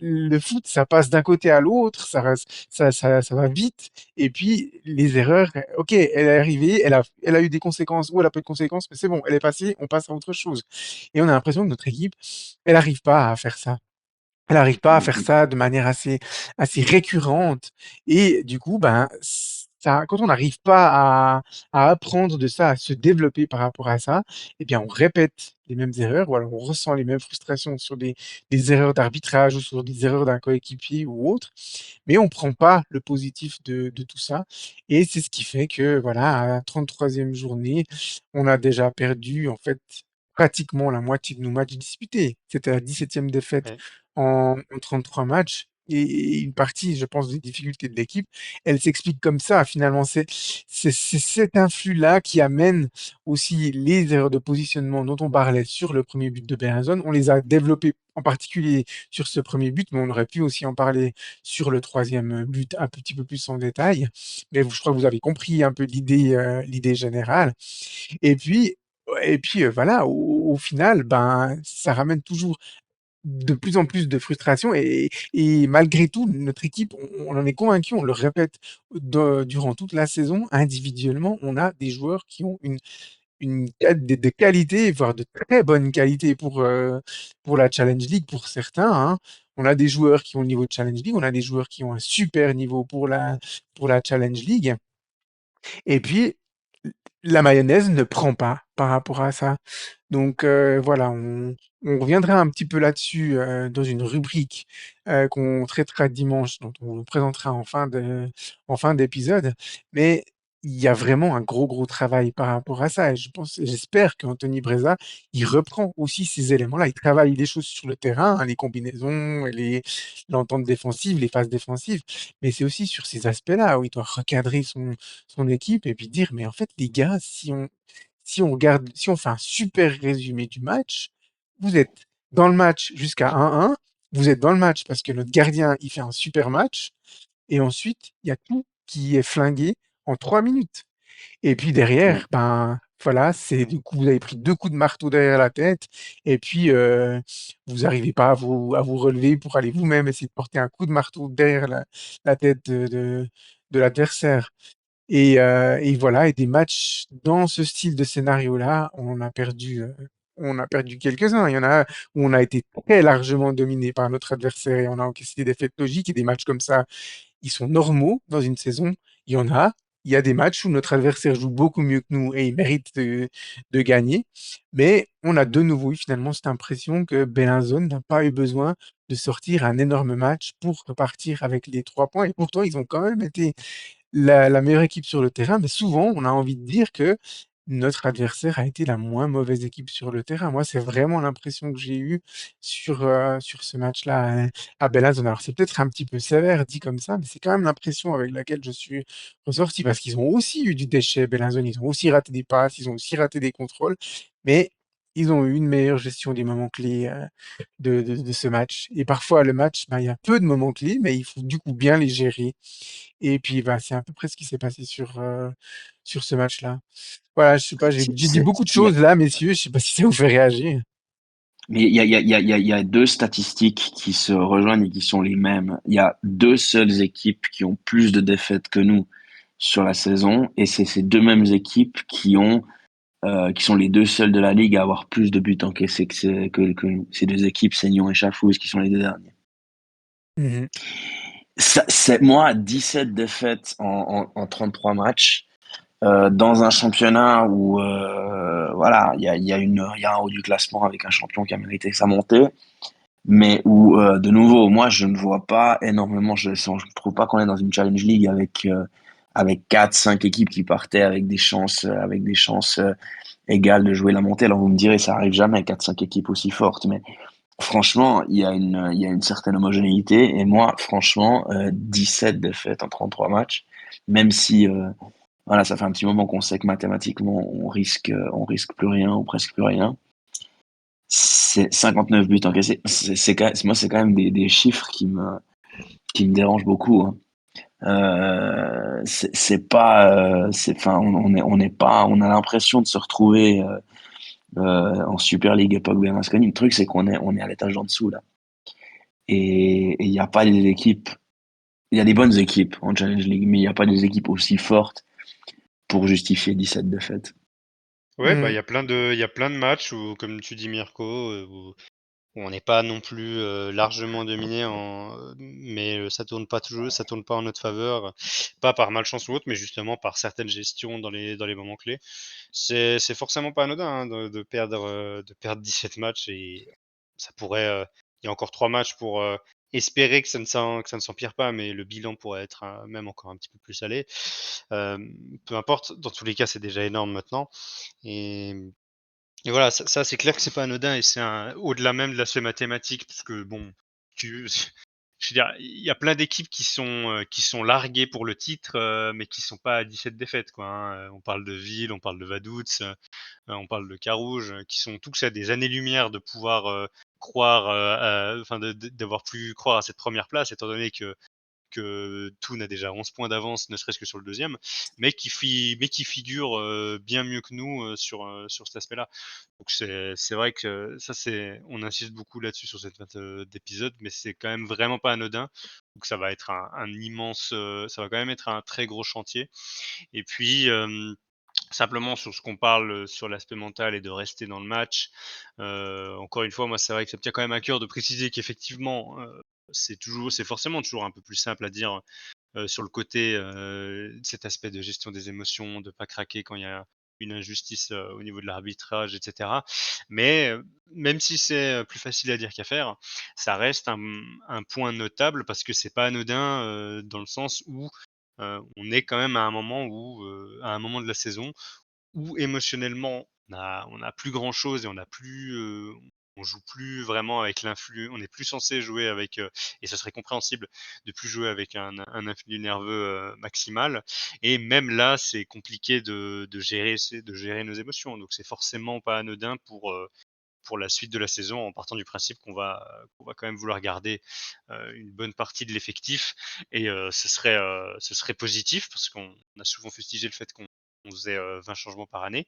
Le foot, ça passe d'un côté à l'autre, ça va vite. Et puis, les erreurs, ok, elle est arrivée, elle a eu des conséquences ou elle a pas eu de conséquences, mais c'est bon, elle est passée, on passe à autre chose. Et on a l'impression que notre équipe, elle n'arrive pas à faire ça. Elle n'arrive pas à faire Mhm. ça de manière assez récurrente. Et du coup, ben, ça, quand on n'arrive pas à apprendre de ça, à se développer par rapport à ça, eh bien, on répète les mêmes erreurs ou alors on ressent les mêmes frustrations sur des erreurs d'arbitrage ou sur des erreurs d'un coéquipier ou autre, mais on prend pas le positif de tout ça. Et c'est ce qui fait que, voilà, à la 33e journée, on a déjà perdu, en fait, pratiquement la moitié de nos matchs disputés. C'était la 17e défaite Ouais. en 33 matchs. Et une partie, je pense, des difficultés de l'équipe, elle s'explique comme ça. Finalement, c'est cet influx-là qui amène aussi les erreurs de positionnement dont on parlait sur le premier but de Bernazon. On les a développées en particulier sur ce premier but, mais on aurait pu aussi en parler sur le troisième but un petit peu plus en détail. Mais je crois que vous avez compris un peu l'idée générale. Et puis, voilà, au final, ben, ça ramène toujours de plus en plus de frustration et malgré tout, notre équipe, on en est convaincu, on le répète durant toute la saison, individuellement, on a des joueurs qui ont des qualités, voire de très bonnes qualités pour la Challenge League pour certains, hein. On a des joueurs qui ont le niveau de Challenge League, on a des joueurs qui ont un super niveau pour la Challenge League. Et puis, la mayonnaise ne prend pas par rapport à ça. Donc voilà, on reviendra un petit peu là-dessus dans une rubrique qu'on traitera dimanche, dont on vous présentera en fin d'épisode. Mais il y a vraiment un gros, gros travail par rapport à ça. Et j'espère qu'Anthony Breza, il reprend aussi ces éléments-là. Il travaille les choses sur le terrain, hein, les combinaisons, l'entente défensive, les phases défensives. Mais c'est aussi sur ces aspects-là où il doit recadrer son équipe et puis dire, mais en fait, les gars, si on fait un super résumé du match, vous êtes dans le match jusqu'à 1-1, vous êtes dans le match parce que notre gardien, il fait un super match, et ensuite, il y a tout qui est flingué en 3 minutes. Et puis Ouais. derrière, ben voilà, du coup, vous avez pris 2 coups de marteau derrière la tête, et puis vous n'arrivez pas à vous relever pour aller vous-même essayer de porter un coup de marteau derrière la tête de l'adversaire. Et voilà, et des matchs dans ce style de scénario-là, on a perdu quelques-uns. Il y en a où on a été très largement dominé par notre adversaire et on a encaissé des défaites logiques et des matchs comme ça, ils sont normaux dans une saison. Il y a des matchs où notre adversaire joue beaucoup mieux que nous et il mérite de gagner. Mais on a de nouveau eu finalement cette impression que Bellinzone n'a pas eu besoin de sortir un énorme match pour repartir avec les 3 points. Et pourtant, ils ont quand même été la meilleure équipe sur le terrain, mais souvent, on a envie de dire que notre adversaire a été la moins mauvaise équipe sur le terrain. Moi, c'est vraiment l'impression que j'ai eue sur ce match-là à Bellazone. Alors, c'est peut-être un petit peu sévère dit comme ça, mais c'est quand même l'impression avec laquelle je suis ressorti parce qu'ils ont aussi eu du déchet, Bellazone. Ils ont aussi raté des passes, ils ont aussi raté des contrôles, mais ils ont eu une meilleure gestion des moments clés de ce match. Et parfois, le match, ben, il y a peu de moments clés, mais il faut du coup bien les gérer. Et puis, bah, c'est à peu près ce qui s'est passé sur ce match-là. Voilà, je sais pas, j'ai C'est- j'ai dit c'est- beaucoup de il y a- choses là, messieurs, je sais pas si ça vous fait réagir. Mais il y a deux statistiques qui se rejoignent et qui sont les mêmes. Il y a deux seules équipes qui ont plus de défaites que nous sur la saison, et c'est ces deux mêmes équipes qui sont les deux seules de la ligue à avoir plus de buts encaissés que nous. Ces deux équipes, c'est Nyon et Chafouz, qui sont les deux derniers. Mmh. Moi, 17 défaites en 33 matchs, dans un championnat où voilà, il y a un haut du classement avec un champion qui a mérité sa montée. mais où, de nouveau, moi, je ne vois pas énormément, je ne trouve pas qu'on est dans une Challenge League avec 4, 5 équipes qui partaient avec des chances égales de jouer la montée. Alors vous me direz, ça arrive jamais, 4, 5 équipes aussi fortes, mais franchement, il y a une certaine homogénéité. Et moi, franchement, 17 défaites en 33 matchs, même si voilà, ça fait un petit moment qu'on sait que mathématiquement, on risque plus rien ou presque plus rien. C'est 59 buts encaissés. Moi, c'est quand même des chiffres qui me dérangent beaucoup, hein. C'est pas, enfin, on n'est pas, on a l'impression de se retrouver en Super League époque Berlusconi. Le truc, c'est on est à l'étage en dessous là. Et il n'y a pas des équipes. Il y a des bonnes équipes en Challenge League, mais il n'y a pas des équipes aussi fortes pour justifier 17 défaites. Ouais, bah, Hmm. il y a plein de matchs où, comme tu dis Mirko, où on n'est pas non plus largement dominé mais ça tourne pas en notre faveur, pas par malchance ou autre, mais justement par certaines gestions dans les moments clés. C'est forcément pas anodin, hein, de perdre 17 matchs et ça pourrait, il y a encore 3 matchs pour espérer que ça ne s'empire pas, mais le bilan pourrait être même encore un petit peu plus salé. Peu importe, dans tous les cas, c'est déjà énorme maintenant. Et et voilà, ça c'est clair que c'est pas anodin et c'est au-delà même de l'aspect mathématique, parce que bon, tu je veux dire, il y a plein d'équipes qui sont larguées pour le titre, mais qui sont pas à 17 défaites, quoi, hein. On parle de Ville, on parle de Vaduz, on parle de Carouge, qui sont tous à des années-lumière de pouvoir, croire, enfin d'avoir pu croire à cette première place, étant donné que Toon a déjà 11 points d'avance, ne serait-ce que sur le deuxième, mais qui figure bien mieux que nous sur cet aspect-là. Donc c'est vrai que ça c'est on insiste beaucoup là-dessus sur cette fin d'épisode, mais c'est quand même vraiment pas anodin. Donc ça va être un immense, ça va quand même être un très gros chantier. Et puis simplement sur ce qu'on parle sur l'aspect mental et de rester dans le match. Encore une fois, moi c'est vrai que ça me tient quand même à cœur de préciser qu'effectivement, c'est forcément toujours un peu plus simple à dire sur le côté, cet aspect de gestion des émotions, de pas craquer quand il y a une injustice, au niveau de l'arbitrage et cetera. Mais, même si c'est, plus facile à dire qu'à faire, ça reste un point notable parce que c'est pas anodin, dans le sens où, on est quand même à un moment de la saison où émotionnellement, on a plus grand chose et on joue plus vraiment avec on n'est plus censé jouer avec, et ce serait compréhensible de plus jouer avec un influx nerveux, maximal et même là, c'est compliqué de gérer nos émotions donc c'est forcément pas anodin pour la suite de la saison en partant du principe qu'on va quand même vouloir garder, une bonne partie de l'effectif et ce serait positif parce qu'on a souvent fustigé le fait qu'on faisait, 20 changements par année.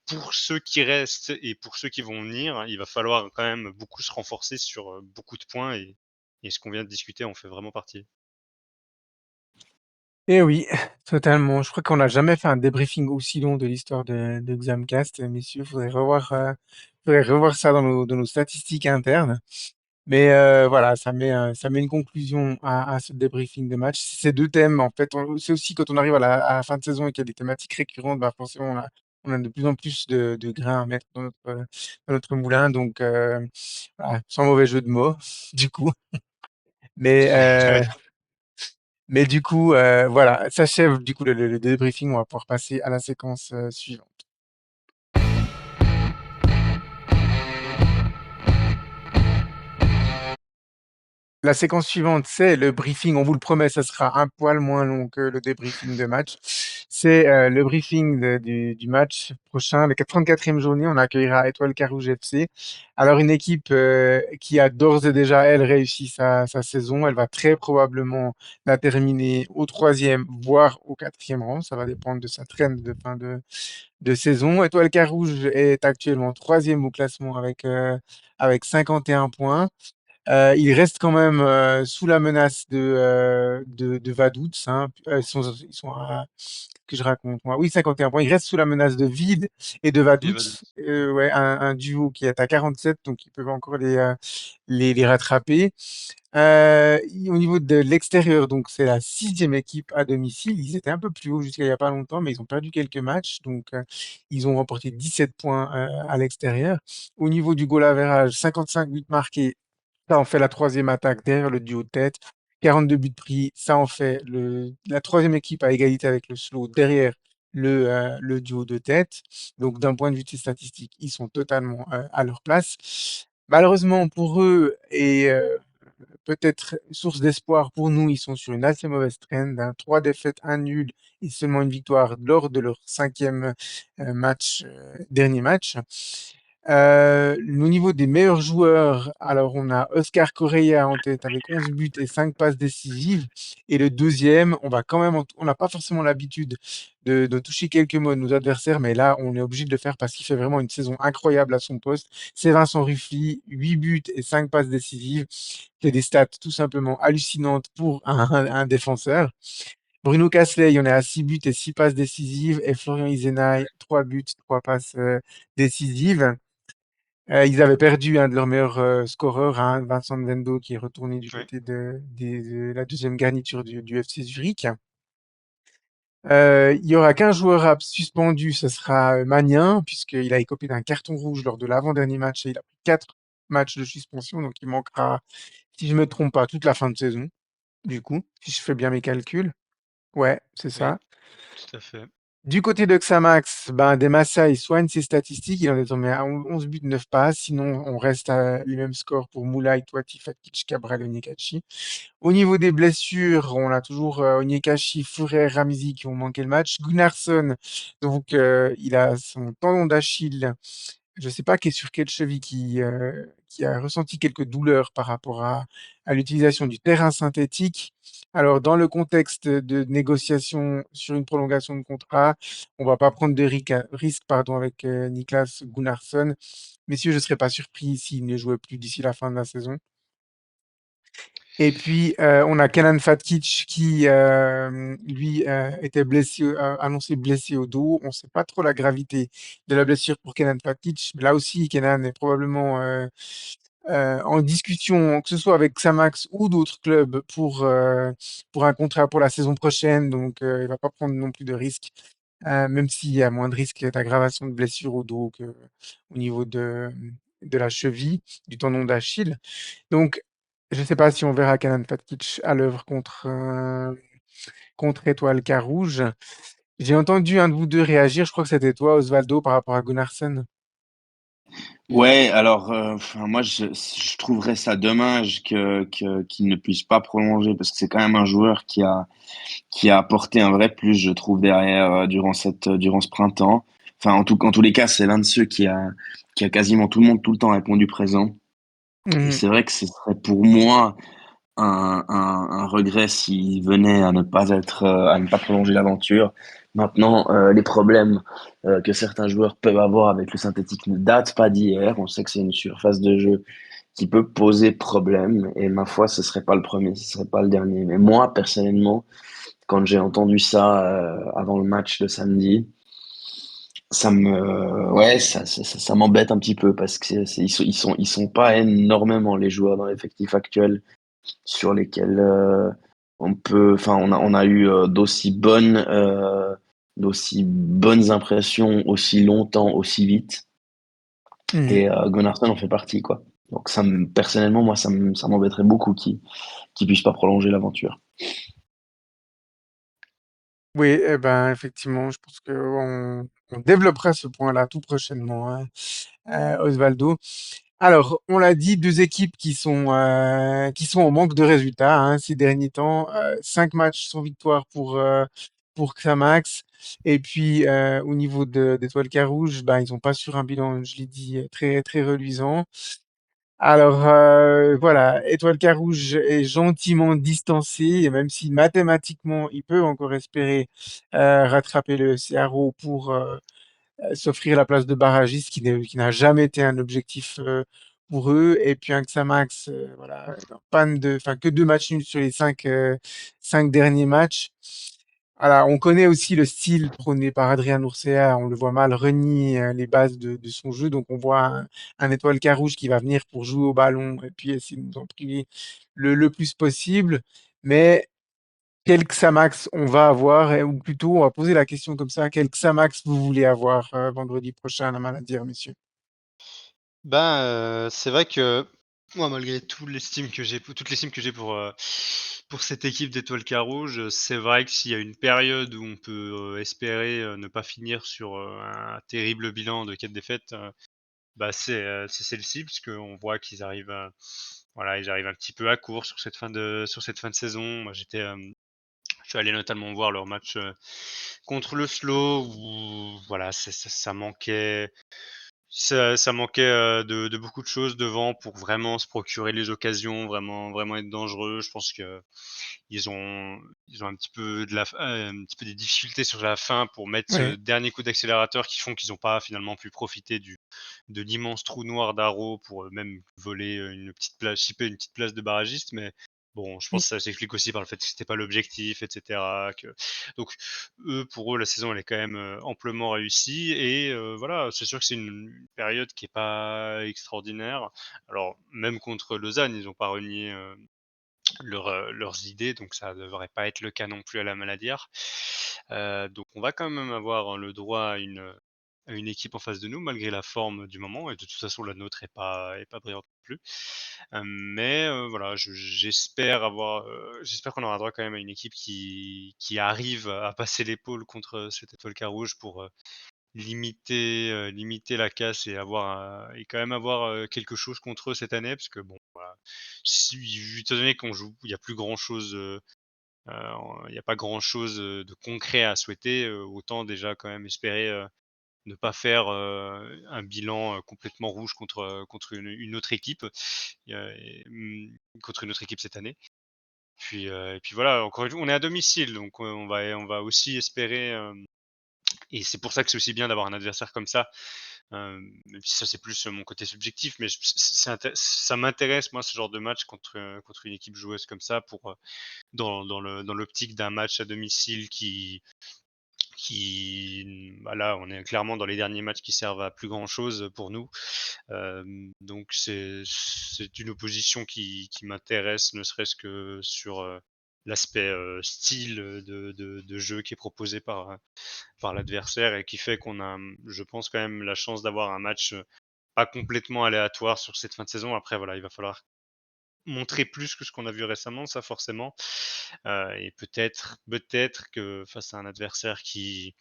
Pour ceux qui restent et pour ceux qui vont venir, il va falloir quand même beaucoup se renforcer sur, beaucoup de points et ce qu'on vient de discuter en fait vraiment partie. Eh oui, totalement. Je crois qu'on n'a jamais fait un débriefing aussi long de l'histoire de Xamcast, messieurs. Faudrait revoir ça dans nos statistiques internes. Mais voilà, ça met une conclusion à ce débriefing de match. Ces deux thèmes, en fait, c'est aussi quand on arrive à la fin de saison et qu'il y a des thématiques récurrentes, bah forcément, on a de plus en plus de grains à mettre dans notre moulin. Donc, voilà, sans mauvais jeu de mots, du coup. Mais, Ouais. du coup, voilà, s'achève du coup le débriefing. On va pouvoir passer à la séquence suivante. La séquence suivante, c'est le briefing. On vous le promet, ça sera un poil moins long que le débriefing de match. C'est le briefing du match prochain, le 34e journée. On accueillera Étoile Carouge FC. Alors, une équipe qui a d'ores et déjà, elle, réussi sa saison. Elle va très probablement la terminer au troisième, voire au quatrième rang. Ça va dépendre de sa traîne de fin de saison. Étoile Carouge est actuellement troisième au classement avec 51 points. Il reste quand même sous la menace de Vaduz, hein. Ils sont à que je raconte, moi? Oui, 51 points. Il reste sous la menace de Vide et de Et Vaduz. Vaduz. Ouais, un duo qui est à 47, donc ils peuvent encore les rattraper. Au niveau de l'extérieur, donc c'est la sixième équipe à domicile. Ils étaient un peu plus haut jusqu'à il n'y a pas longtemps, mais ils ont perdu quelques matchs. Donc, ils ont remporté 17 points à l'extérieur. Au niveau du goal average, 55 buts marqués, ça en fait la troisième attaque derrière le duo de tête. 42 buts pris, ça en fait la troisième équipe à égalité avec le slow derrière le duo de tête. Donc d'un point de vue de ces statistiques, ils sont totalement à leur place. Malheureusement pour eux et peut-être source d'espoir pour nous, ils sont sur une assez mauvaise trend, hein. 3 défaites, un nul et seulement une victoire lors de leur cinquième dernier match. Au niveau des meilleurs joueurs, alors on a Oscar Correa en tête avec 11 buts et 5 passes décisives. Et le deuxième, on va quand même, on n'a pas forcément l'habitude de toucher quelques mots de nos adversaires, mais là, on est obligé de le faire parce qu'il fait vraiment une saison incroyable à son poste. C'est Vincent Ruffly, 8 buts et 5 passes décisives. C'est des stats tout simplement hallucinantes pour un défenseur. Bruno Casley, il y en a à 6 buts et 6 passes décisives. Et Florian Izenaï, 3 buts, 3 passes décisives. Ils avaient perdu un de leurs meilleurs scoreurs, hein, Vincent Vendo, qui est retourné du Oui. côté de la deuxième garniture du FC Zurich. Il y aura qu'un joueur suspendu, ce sera Magnin, puisqu'il a écopé d'un carton rouge lors de l'avant-dernier match et il a pris 4 matchs de suspension, donc il manquera, si je me trompe pas, toute la fin de saison, du coup, si je fais bien mes calculs. Ouais, c'est Oui, ça. tout à fait. Du côté de Xamax, ben, Demassa, il soigne ses statistiques. Il en est tombé à 11 buts, 9 passes. Sinon, on reste à les mêmes scores pour Moulay, Toiti, Fakic, Cabral et Onyekachi. Au niveau des blessures, on a toujours Onyekachi, Fourer, Ramzi qui ont manqué le match. Gunnarsson, donc, il a son tendon d'Achille, je ne sais pas sur quelle cheville qui a ressenti quelques douleurs par rapport à l'utilisation du terrain synthétique. Alors, dans le contexte de négociation sur une prolongation de contrat, on va pas prendre de risque, pardon, avec Niklas Gunnarsson. Messieurs, je ne serais pas surpris s'il ne jouait plus d'ici la fin de la saison. Et puis, on a Kenan Fatkic qui, lui, était blessé, annoncé blessé au dos. On ne sait pas trop la gravité de la blessure pour Kenan Fatkic. Là aussi, Kenan est probablement en discussion, que ce soit avec Xamax ou d'autres clubs, pour un contrat pour la saison prochaine. Donc, il ne va pas prendre non plus de risques, même s'il y a moins de risques d'aggravation de blessure au dos qu'au niveau de la cheville, du tendon d'Achille. Donc, je ne sais pas si on verra Kenan Fatkic à l'œuvre contre Étoile Carouge. J'ai entendu un de vous deux réagir, je crois que c'était toi, Osvaldo, par rapport à Gunnarsson. Ouais, alors enfin, moi je trouverais ça dommage qu'il ne puisse pas prolonger parce que c'est quand même un joueur qui a apporté un vrai plus, je trouve, derrière durant ce printemps. Enfin, en tous les cas, c'est l'un de ceux qui a quasiment tout le monde tout le temps répondu présent. Et Mhm. c'est vrai que ce serait pour moi un regret s'il venait à ne pas prolonger l'aventure. Maintenant, les problèmes que certains joueurs peuvent avoir avec le synthétique ne datent pas d'hier. On sait que c'est une surface de jeu qui peut poser problème. Et ma foi, ce serait pas le premier, ce serait pas le dernier. Mais moi, personnellement, quand j'ai entendu ça avant le match de samedi, ça m'embête un petit peu parce que ils sont pas énormément les joueurs dans l'effectif actuel sur lesquels on a eu d'aussi bonnes impressions aussi longtemps, aussi vite. Mhm. Et Gunnarsson en fait partie, quoi. Donc personnellement, moi, ça m'embêterait beaucoup qu'il puisse pas prolonger l'aventure. Oui, eh ben, effectivement, je pense qu'on développera ce point-là tout prochainement, hein, Osvaldo. Alors, on l'a dit, deux équipes qui sont en manque de résultats, hein, ces derniers temps. 5 matchs sans victoire pour Xamax. Et puis, au niveau d'Étoile Carouge, ben, ils n'ont pas sur un bilan, je l'ai dit, très, très reluisant. Alors, voilà, Étoile Carouge est gentiment distancé, et même si mathématiquement, il peut encore espérer rattraper le CRO pour s'offrir la place de barragiste qui n'a jamais été un objectif pour eux. Et puis un Xamax, voilà, en panne enfin que 2 matchs nuls sur les cinq derniers matchs. voilà, on connaît aussi le style prôné par Adrien Urcea. On le voit mal renier les bases de son jeu. Donc, on voit un étoile carouge qui va venir pour jouer au ballon et puis essayer de nous en priver le plus possible. Mais quel Xamax on va avoir, ou plutôt, on va poser la question comme ça, quel Xamax vous voulez avoir vendredi prochain à la Maladière, messieurs? Ben, c'est vrai que moi, malgré toutes l'estime que j'ai pour cette équipe d'Étoile Carouge, c'est vrai que s'il y a une période où on peut, espérer, ne pas finir sur, un terrible bilan de 4 défaites, bah, c'est celle-ci puisqu'on voit qu'ils arrivent à voilà, ils arrivent un petit peu à court sur cette fin de saison. Moi, je suis allé notamment voir leur match, contre le Slow où voilà, ça manquait ça manquait, de beaucoup de choses devant pour vraiment se procurer les occasions, vraiment être dangereux. Je pense que ils ont ils ont un petit peu un petit peu des difficultés sur la fin pour mettre ce Ouais. dernier coup d'accélérateur qui font qu'ils ont pas finalement pu profiter de l'immense trou noir d'Aro pour, même voler, une petite place chipper une petite place de barragiste. Mais bon, je pense que ça s'explique aussi par le fait que c'était pas l'objectif et cetera, que donc pour eux, la saison, elle est quand même, amplement réussie et voilà, c'est sûr que c'est une période qui est pas extraordinaire. Alors même contre Lausanne, ils ont pas renié, leurs idées, donc ça devrait pas être le cas non plus à la Maladière. Donc on va quand même avoir le droit à une équipe en face de nous malgré la forme du moment et de toute façon la nôtre est pas brillante non plus. Mais voilà, j'espère qu'on aura droit quand même à une équipe qui arrive à passer l'épaule contre cette Étoile Carouge pour, limiter la casse et et quand même avoir, quelque chose contre eux cette année parce que bon, voilà, si étant donné qu'on joue il y a plus grand chose, il y a pas grand chose, de concret à souhaiter, autant déjà quand même espérer, ne pas faire, un bilan, complètement rouge contre une autre équipe, contre une autre équipe cette année. Et puis voilà, encore une fois, on est à domicile donc, on va aussi espérer, et c'est pour ça que c'est aussi bien d'avoir un adversaire comme ça. Même si ça, c'est plus, mon côté subjectif, mais ça m'intéresse, moi, ce genre de match contre une équipe joueuse comme ça pour, dans l'optique d'un match à domicile bah, là, on est clairement dans les derniers matchs qui servent à plus grand chose pour nous. Donc c'est une opposition qui m'intéresse, ne serait-ce que sur, l'aspect, style, de jeu qui est proposé par l'adversaire et qui fait qu'on a, je pense quand même la chance d'avoir un match, pas complètement aléatoire sur cette fin de saison. Après voilà, il va falloir montrer plus que ce qu'on a vu récemment, ça forcément, et peut-être que face à un adversaire qui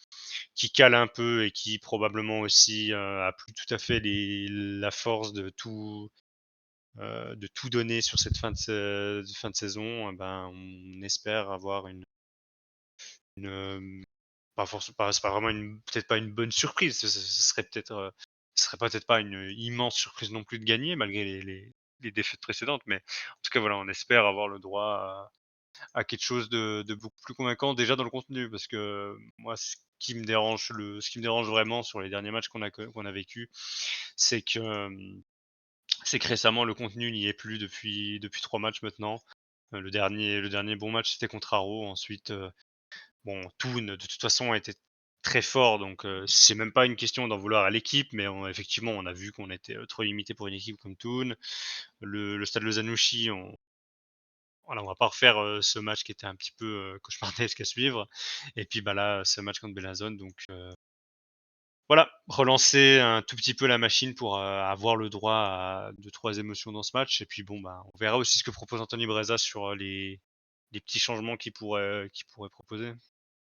cale un peu et qui probablement aussi, a plus tout à fait la force de tout donner sur cette fin de saison, ben, on espère avoir une, pas forcément pas c'est pas vraiment peut-être pas une bonne surprise, ce serait peut-être, ce serait peut-être pas une immense surprise non plus de gagner malgré les défaites précédentes, mais en tout cas, voilà, on espère avoir le droit à quelque chose de beaucoup plus convaincant déjà dans le contenu. Parce que moi, ce qui me dérange vraiment sur les derniers matchs qu'on a vécu, c'est que, c'est que récemment le contenu n'y est plus depuis 3 matchs maintenant. Le dernier bon match, c'était contre Aro. Ensuite, bon, Toon, de toute façon, a été très fort, donc c'est même pas une question d'en vouloir à l'équipe, mais effectivement, on a vu qu'on était, trop limité pour une équipe comme Toon. Le Stade Lozanouchi, on va pas refaire, ce match qui était un petit peu, cauchemardesque à suivre. Et puis, bah, là, ce match contre Bellinzone, donc voilà, relancer un tout petit peu la machine pour, avoir le droit à 2-3 émotions dans ce match et puis bon, bah, on verra aussi ce que propose Anthony Breza sur, les petits changements qu'il pourrait proposer.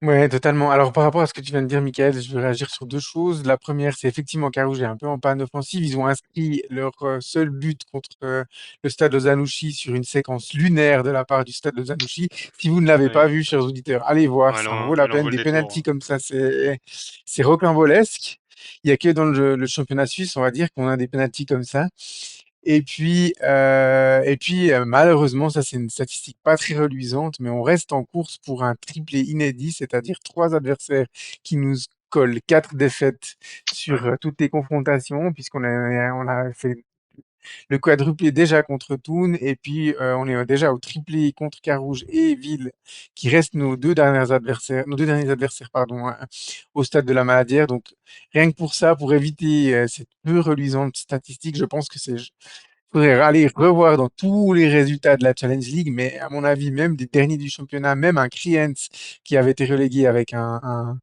Ouais, totalement. Alors, par rapport à ce que tu viens de dire, Michael, je veux réagir sur deux choses. La première, c'est effectivement Carouge est un peu en panne offensive. Ils ont inscrit leur seul but contre le Stade Lozanouchi sur une séquence lunaire de la part du Stade Lozanouchi. Si vous ne l'avez pas Oui, vu, chers auditeurs, allez voir, ça en vaut la elle en peine. vaut le Des détour, pénaltys hein. comme ça, c'est rocambolesque. Il y a que dans le championnat suisse, on va dire, qu'on a des pénaltys comme ça. Malheureusement, ça c'est une statistique pas très reluisante, mais on reste en course pour un triplé inédit, c'est-à-dire trois adversaires qui nous collent quatre défaites Ouais, sur toutes les confrontations, puisqu'on a fait le quadruplé déjà contre Thun, et puis on est déjà au triplé contre Carouge et Ville, qui restent nos deux derniers adversaires, pardon, hein, au stade de la Maladière. Donc rien que pour ça, pour éviter cette peu reluisante statistique, je pense que faudrait aller revoir dans tous les résultats de la Challenge League, mais à mon avis, même des derniers du championnat, même un Kriens qui avait été relégué avec enfin,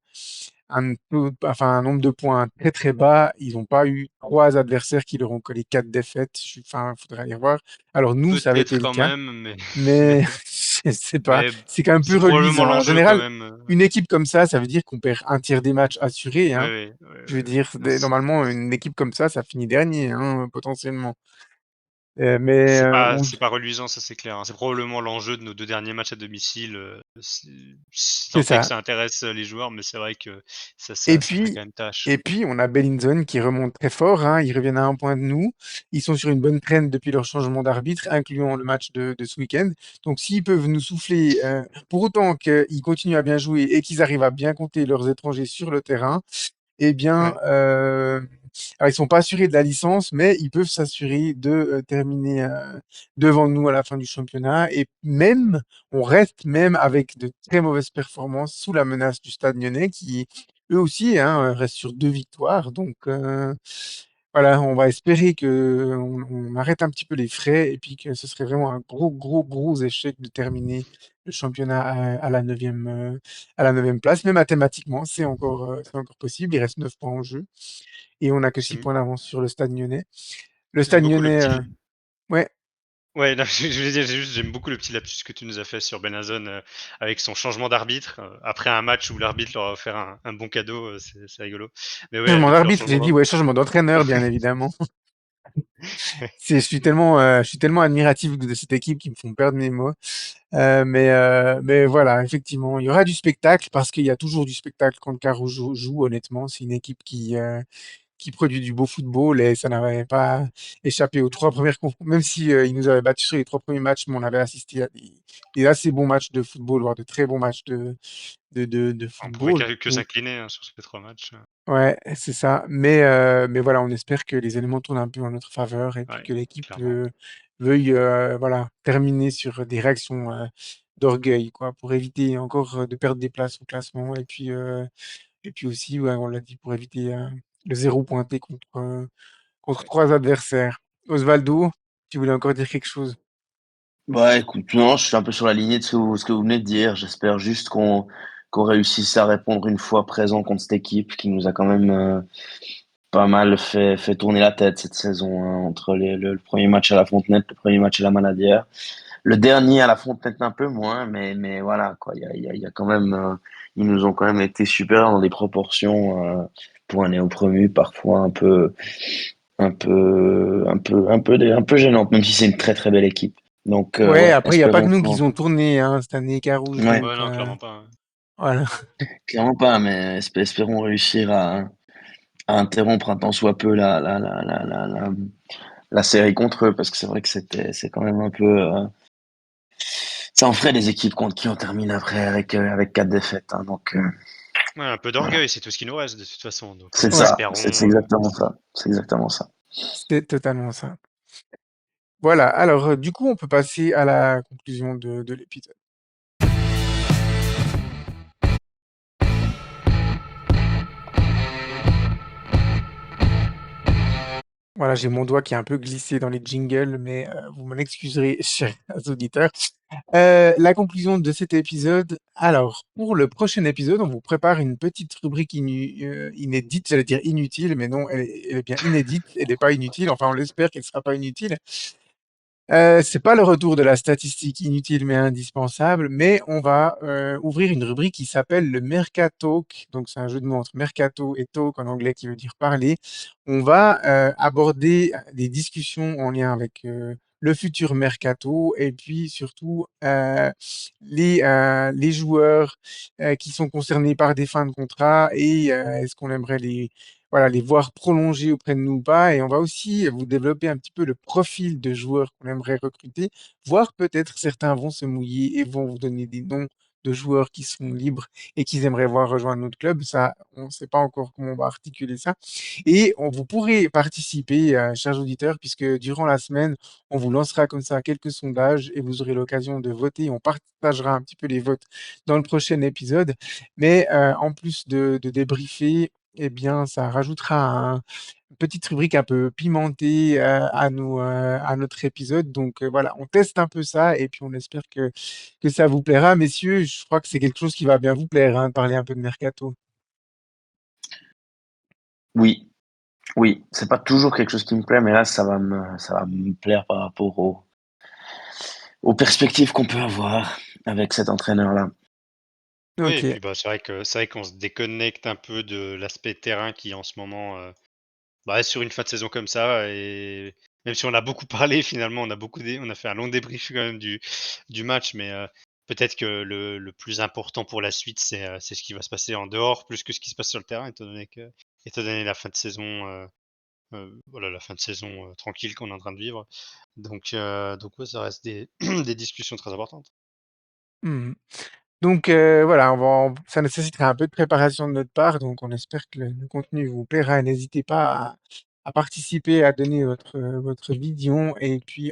un nombre de points très très bas, ils n'ont pas eu trois adversaires qui leur ont collé quatre défaites. Enfin, il faudrait aller voir. Alors nous, ça avait été Peut-être le quand cas, même, mais mais je sais pas. mais C'est quand même peu c'est probablement reluisant. En l'enjeu quand général, même, une équipe comme ça veut dire qu'on perd un tiers des matchs assurés, ouais, hein. ouais, ouais, Je veux ouais, ouais. dire, Non, normalement, une équipe comme ça finit dernier, hein, potentiellement. Mais c'est pas reluisant, ça c'est clair, hein. C'est probablement l'enjeu de nos 2 derniers matchs à domicile, c'est tant est que ça. ça intéresse, les joueurs, mais c'est vrai que Et ça fait puis, quand même tâche. et puis, on a Bellinzone qui remonte très fort, hein. Ils reviennent à un point de nous. Ils sont sur une bonne traîne depuis leur changement d'arbitre, incluant le match de ce week-end. Donc, s'ils peuvent nous souffler, pour autant qu'ils continuent à bien jouer et qu'ils arrivent à bien compter leurs étrangers sur le terrain, eh bien, Ouais, alors ils sont pas assurés de la licence, mais ils peuvent s'assurer de terminer devant nous à la fin du championnat. Et même, on reste même avec de très mauvaises performances sous la menace du Stade Lyonnais, qui eux aussi hein, restent sur deux victoires. Donc voilà, on va espérer que on arrête un petit peu les frais et puis que ce serait vraiment un gros échec de terminer le championnat à la neuvième place. Mais mathématiquement, c'est encore possible. Il reste 9 points en jeu et on n'a que 6 j'aime points d'avance sur le Stade Lyonnais. Le j'aime Stade beaucoup le Lyonnais, petit ouais, ouais, non, je voulais dire, j'aime beaucoup le petit lapsus que tu nous as fait sur Benazon, avec son changement d'arbitre, après un match où l'arbitre leur a offert un bon cadeau, c'est rigolo. Mais ouais, changement depuis leur d'arbitre, changement j'ai dit, d'ar ouais, changement d'entraîneur, bien évidemment. Je suis tellement admiratif de cette équipe qui me font perdre mes mots. Mais voilà, effectivement, il y aura du spectacle parce qu'il y a toujours du spectacle quand le Carreau joue, honnêtement. C'est une équipe qui produit du beau football et ça n'avait pas échappé aux trois premières confrontations. Même si ils nous avaient battus sur les trois premiers matchs, mais on avait assisté à des assez bons matchs de football, voire de très bons matchs de On pouvait football. que Donc, s'incliner, hein, sur ces 3 matchs, ouais, c'est ça. Mais voilà, on espère que les éléments tournent un peu en notre faveur et puis ouais, que l'équipe clairement. veuille voilà, terminer sur des réactions d'orgueil, quoi, pour éviter encore de perdre des places au classement. Et puis aussi, ouais, on l'a dit, pour éviter le zéro pointé contre trois adversaires. Osvaldo, tu voulais encore dire quelque chose? Bah écoute, non, je suis un peu sur la lignée de ce que vous venez de dire. J'espère juste qu'on réussisse à répondre une fois présent contre cette équipe qui nous a quand même pas mal fait tourner la tête cette saison, hein, entre le premier match à la Fontenette, le premier match à la Maladière. Le dernier à la Fontenette un peu moins, mais voilà quoi. Il y a quand même, ils nous ont quand même été super dans des proportions pour un néo-promu parfois un peu gênante, même si c'est une très très belle équipe. Donc Ouais, ouais, après, il n'y a pas que espérons nous qu'on, qui ont tourné hein, cette année, Carouge, ouais, Ouais, donc non, clairement pas, hein. voilà. clairement pas, mais espérons réussir à interrompre un tant soit peu la série contre eux, parce que c'est vrai que c'est quand même un peu, ça en ferait des équipes contre qui on termine après avec quatre défaites, hein, donc Ouais, un peu voilà. d'orgueil, c'est tout ce qui nous reste de toute façon, donc C'est Ouais, ça, c'est espérons, exactement ça, c'est exactement ça. c'est totalement ça. Voilà, alors du coup, on peut passer à la conclusion de l'épisode. Voilà, j'ai mon doigt qui est un peu glissé dans les jingles, mais vous m'en excuserez, chers auditeurs. La conclusion de cet épisode. Alors, pour le prochain épisode, on vous prépare une petite rubrique inédite, j'allais dire inutile, mais non, elle est bien inédite, elle n'est pas inutile, enfin on l'espère qu'elle ne sera pas inutile. C'est pas le retour de la statistique inutile mais indispensable, mais on va ouvrir une rubrique qui s'appelle le Mercatalk. Donc c'est un jeu de mots entre mercato et talk en anglais qui veut dire parler. On va aborder des discussions en lien avec le futur mercato et puis surtout les joueurs qui sont concernés par des fins de contrat et est-ce qu'on aimerait voilà, les voir prolonger auprès de nous ou pas. Et on va aussi vous développer un petit peu le profil de joueurs qu'on aimerait recruter, voire peut-être certains vont se mouiller et vont vous donner des noms de joueurs qui sont libres et qui aimeraient voir rejoindre notre club. Ça, on ne sait pas encore comment on va articuler ça. Et vous pourrez participer, chers auditeurs, puisque durant la semaine, on vous lancera comme ça quelques sondages et vous aurez l'occasion de voter. On partagera un petit peu les votes dans le prochain épisode. Mais en plus de débriefer, eh bien, ça rajoutera une petite rubrique un peu pimentée à notre épisode. Donc voilà, on teste un peu ça et puis on espère que ça vous plaira. Messieurs, je crois que c'est quelque chose qui va bien vous plaire, hein, de parler un peu de mercato. Oui, oui, c'est pas toujours quelque chose qui me plaît, mais là, ça va me plaire par rapport aux perspectives qu'on peut avoir avec cet entraîneur-là. Oui, et Ok. puis bah, c'est vrai qu'on se déconnecte un peu de l'aspect terrain qui en ce moment, bah, sur une fin de saison comme ça, et même si on a beaucoup parlé finalement, on a fait un long débrief quand même du match, mais peut-être que le plus important pour la suite, c'est ce qui va se passer en dehors plus que ce qui se passe sur le terrain, étant donné la fin de saison, voilà, la fin de saison, tranquille qu'on est en train de vivre. Donc ouais, ça reste des des discussions très importantes. Mhm. Donc voilà, ça nécessitera un peu de préparation de notre part, donc on espère que le contenu vous plaira et n'hésitez pas à participer, à donner votre vision et puis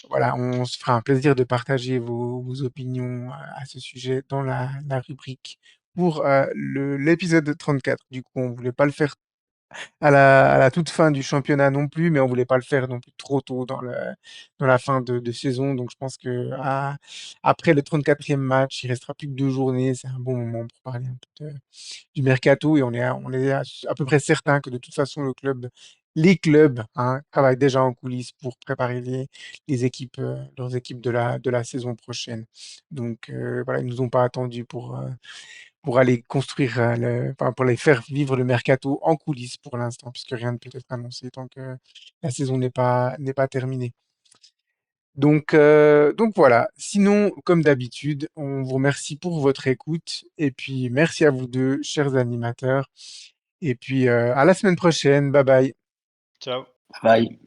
voilà, on se fera un plaisir de partager vos opinions à ce sujet dans la rubrique pour l'épisode 34. Du coup, on voulait pas le faire à la toute fin du championnat non plus, mais on voulait pas le faire non plus trop tôt dans la fin de saison. Donc, je pense que après le 34e match, il restera plus que 2 journées. C'est un bon moment pour parler un peu du mercato et on est à peu près certain que de toute façon, les clubs, hein, travaillent déjà en coulisses pour préparer les équipes, leurs équipes de la saison prochaine. Donc, voilà, ils nous ont pas attendus pour aller construire, enfin, pour les faire vivre le mercato en coulisses pour l'instant, puisque rien ne peut être annoncé tant que la saison n'est pas terminée. Donc voilà. Sinon, comme d'habitude, on vous remercie pour votre écoute et puis merci à vous deux, chers animateurs. Et puis à la semaine prochaine. Bye bye. Ciao. Bye.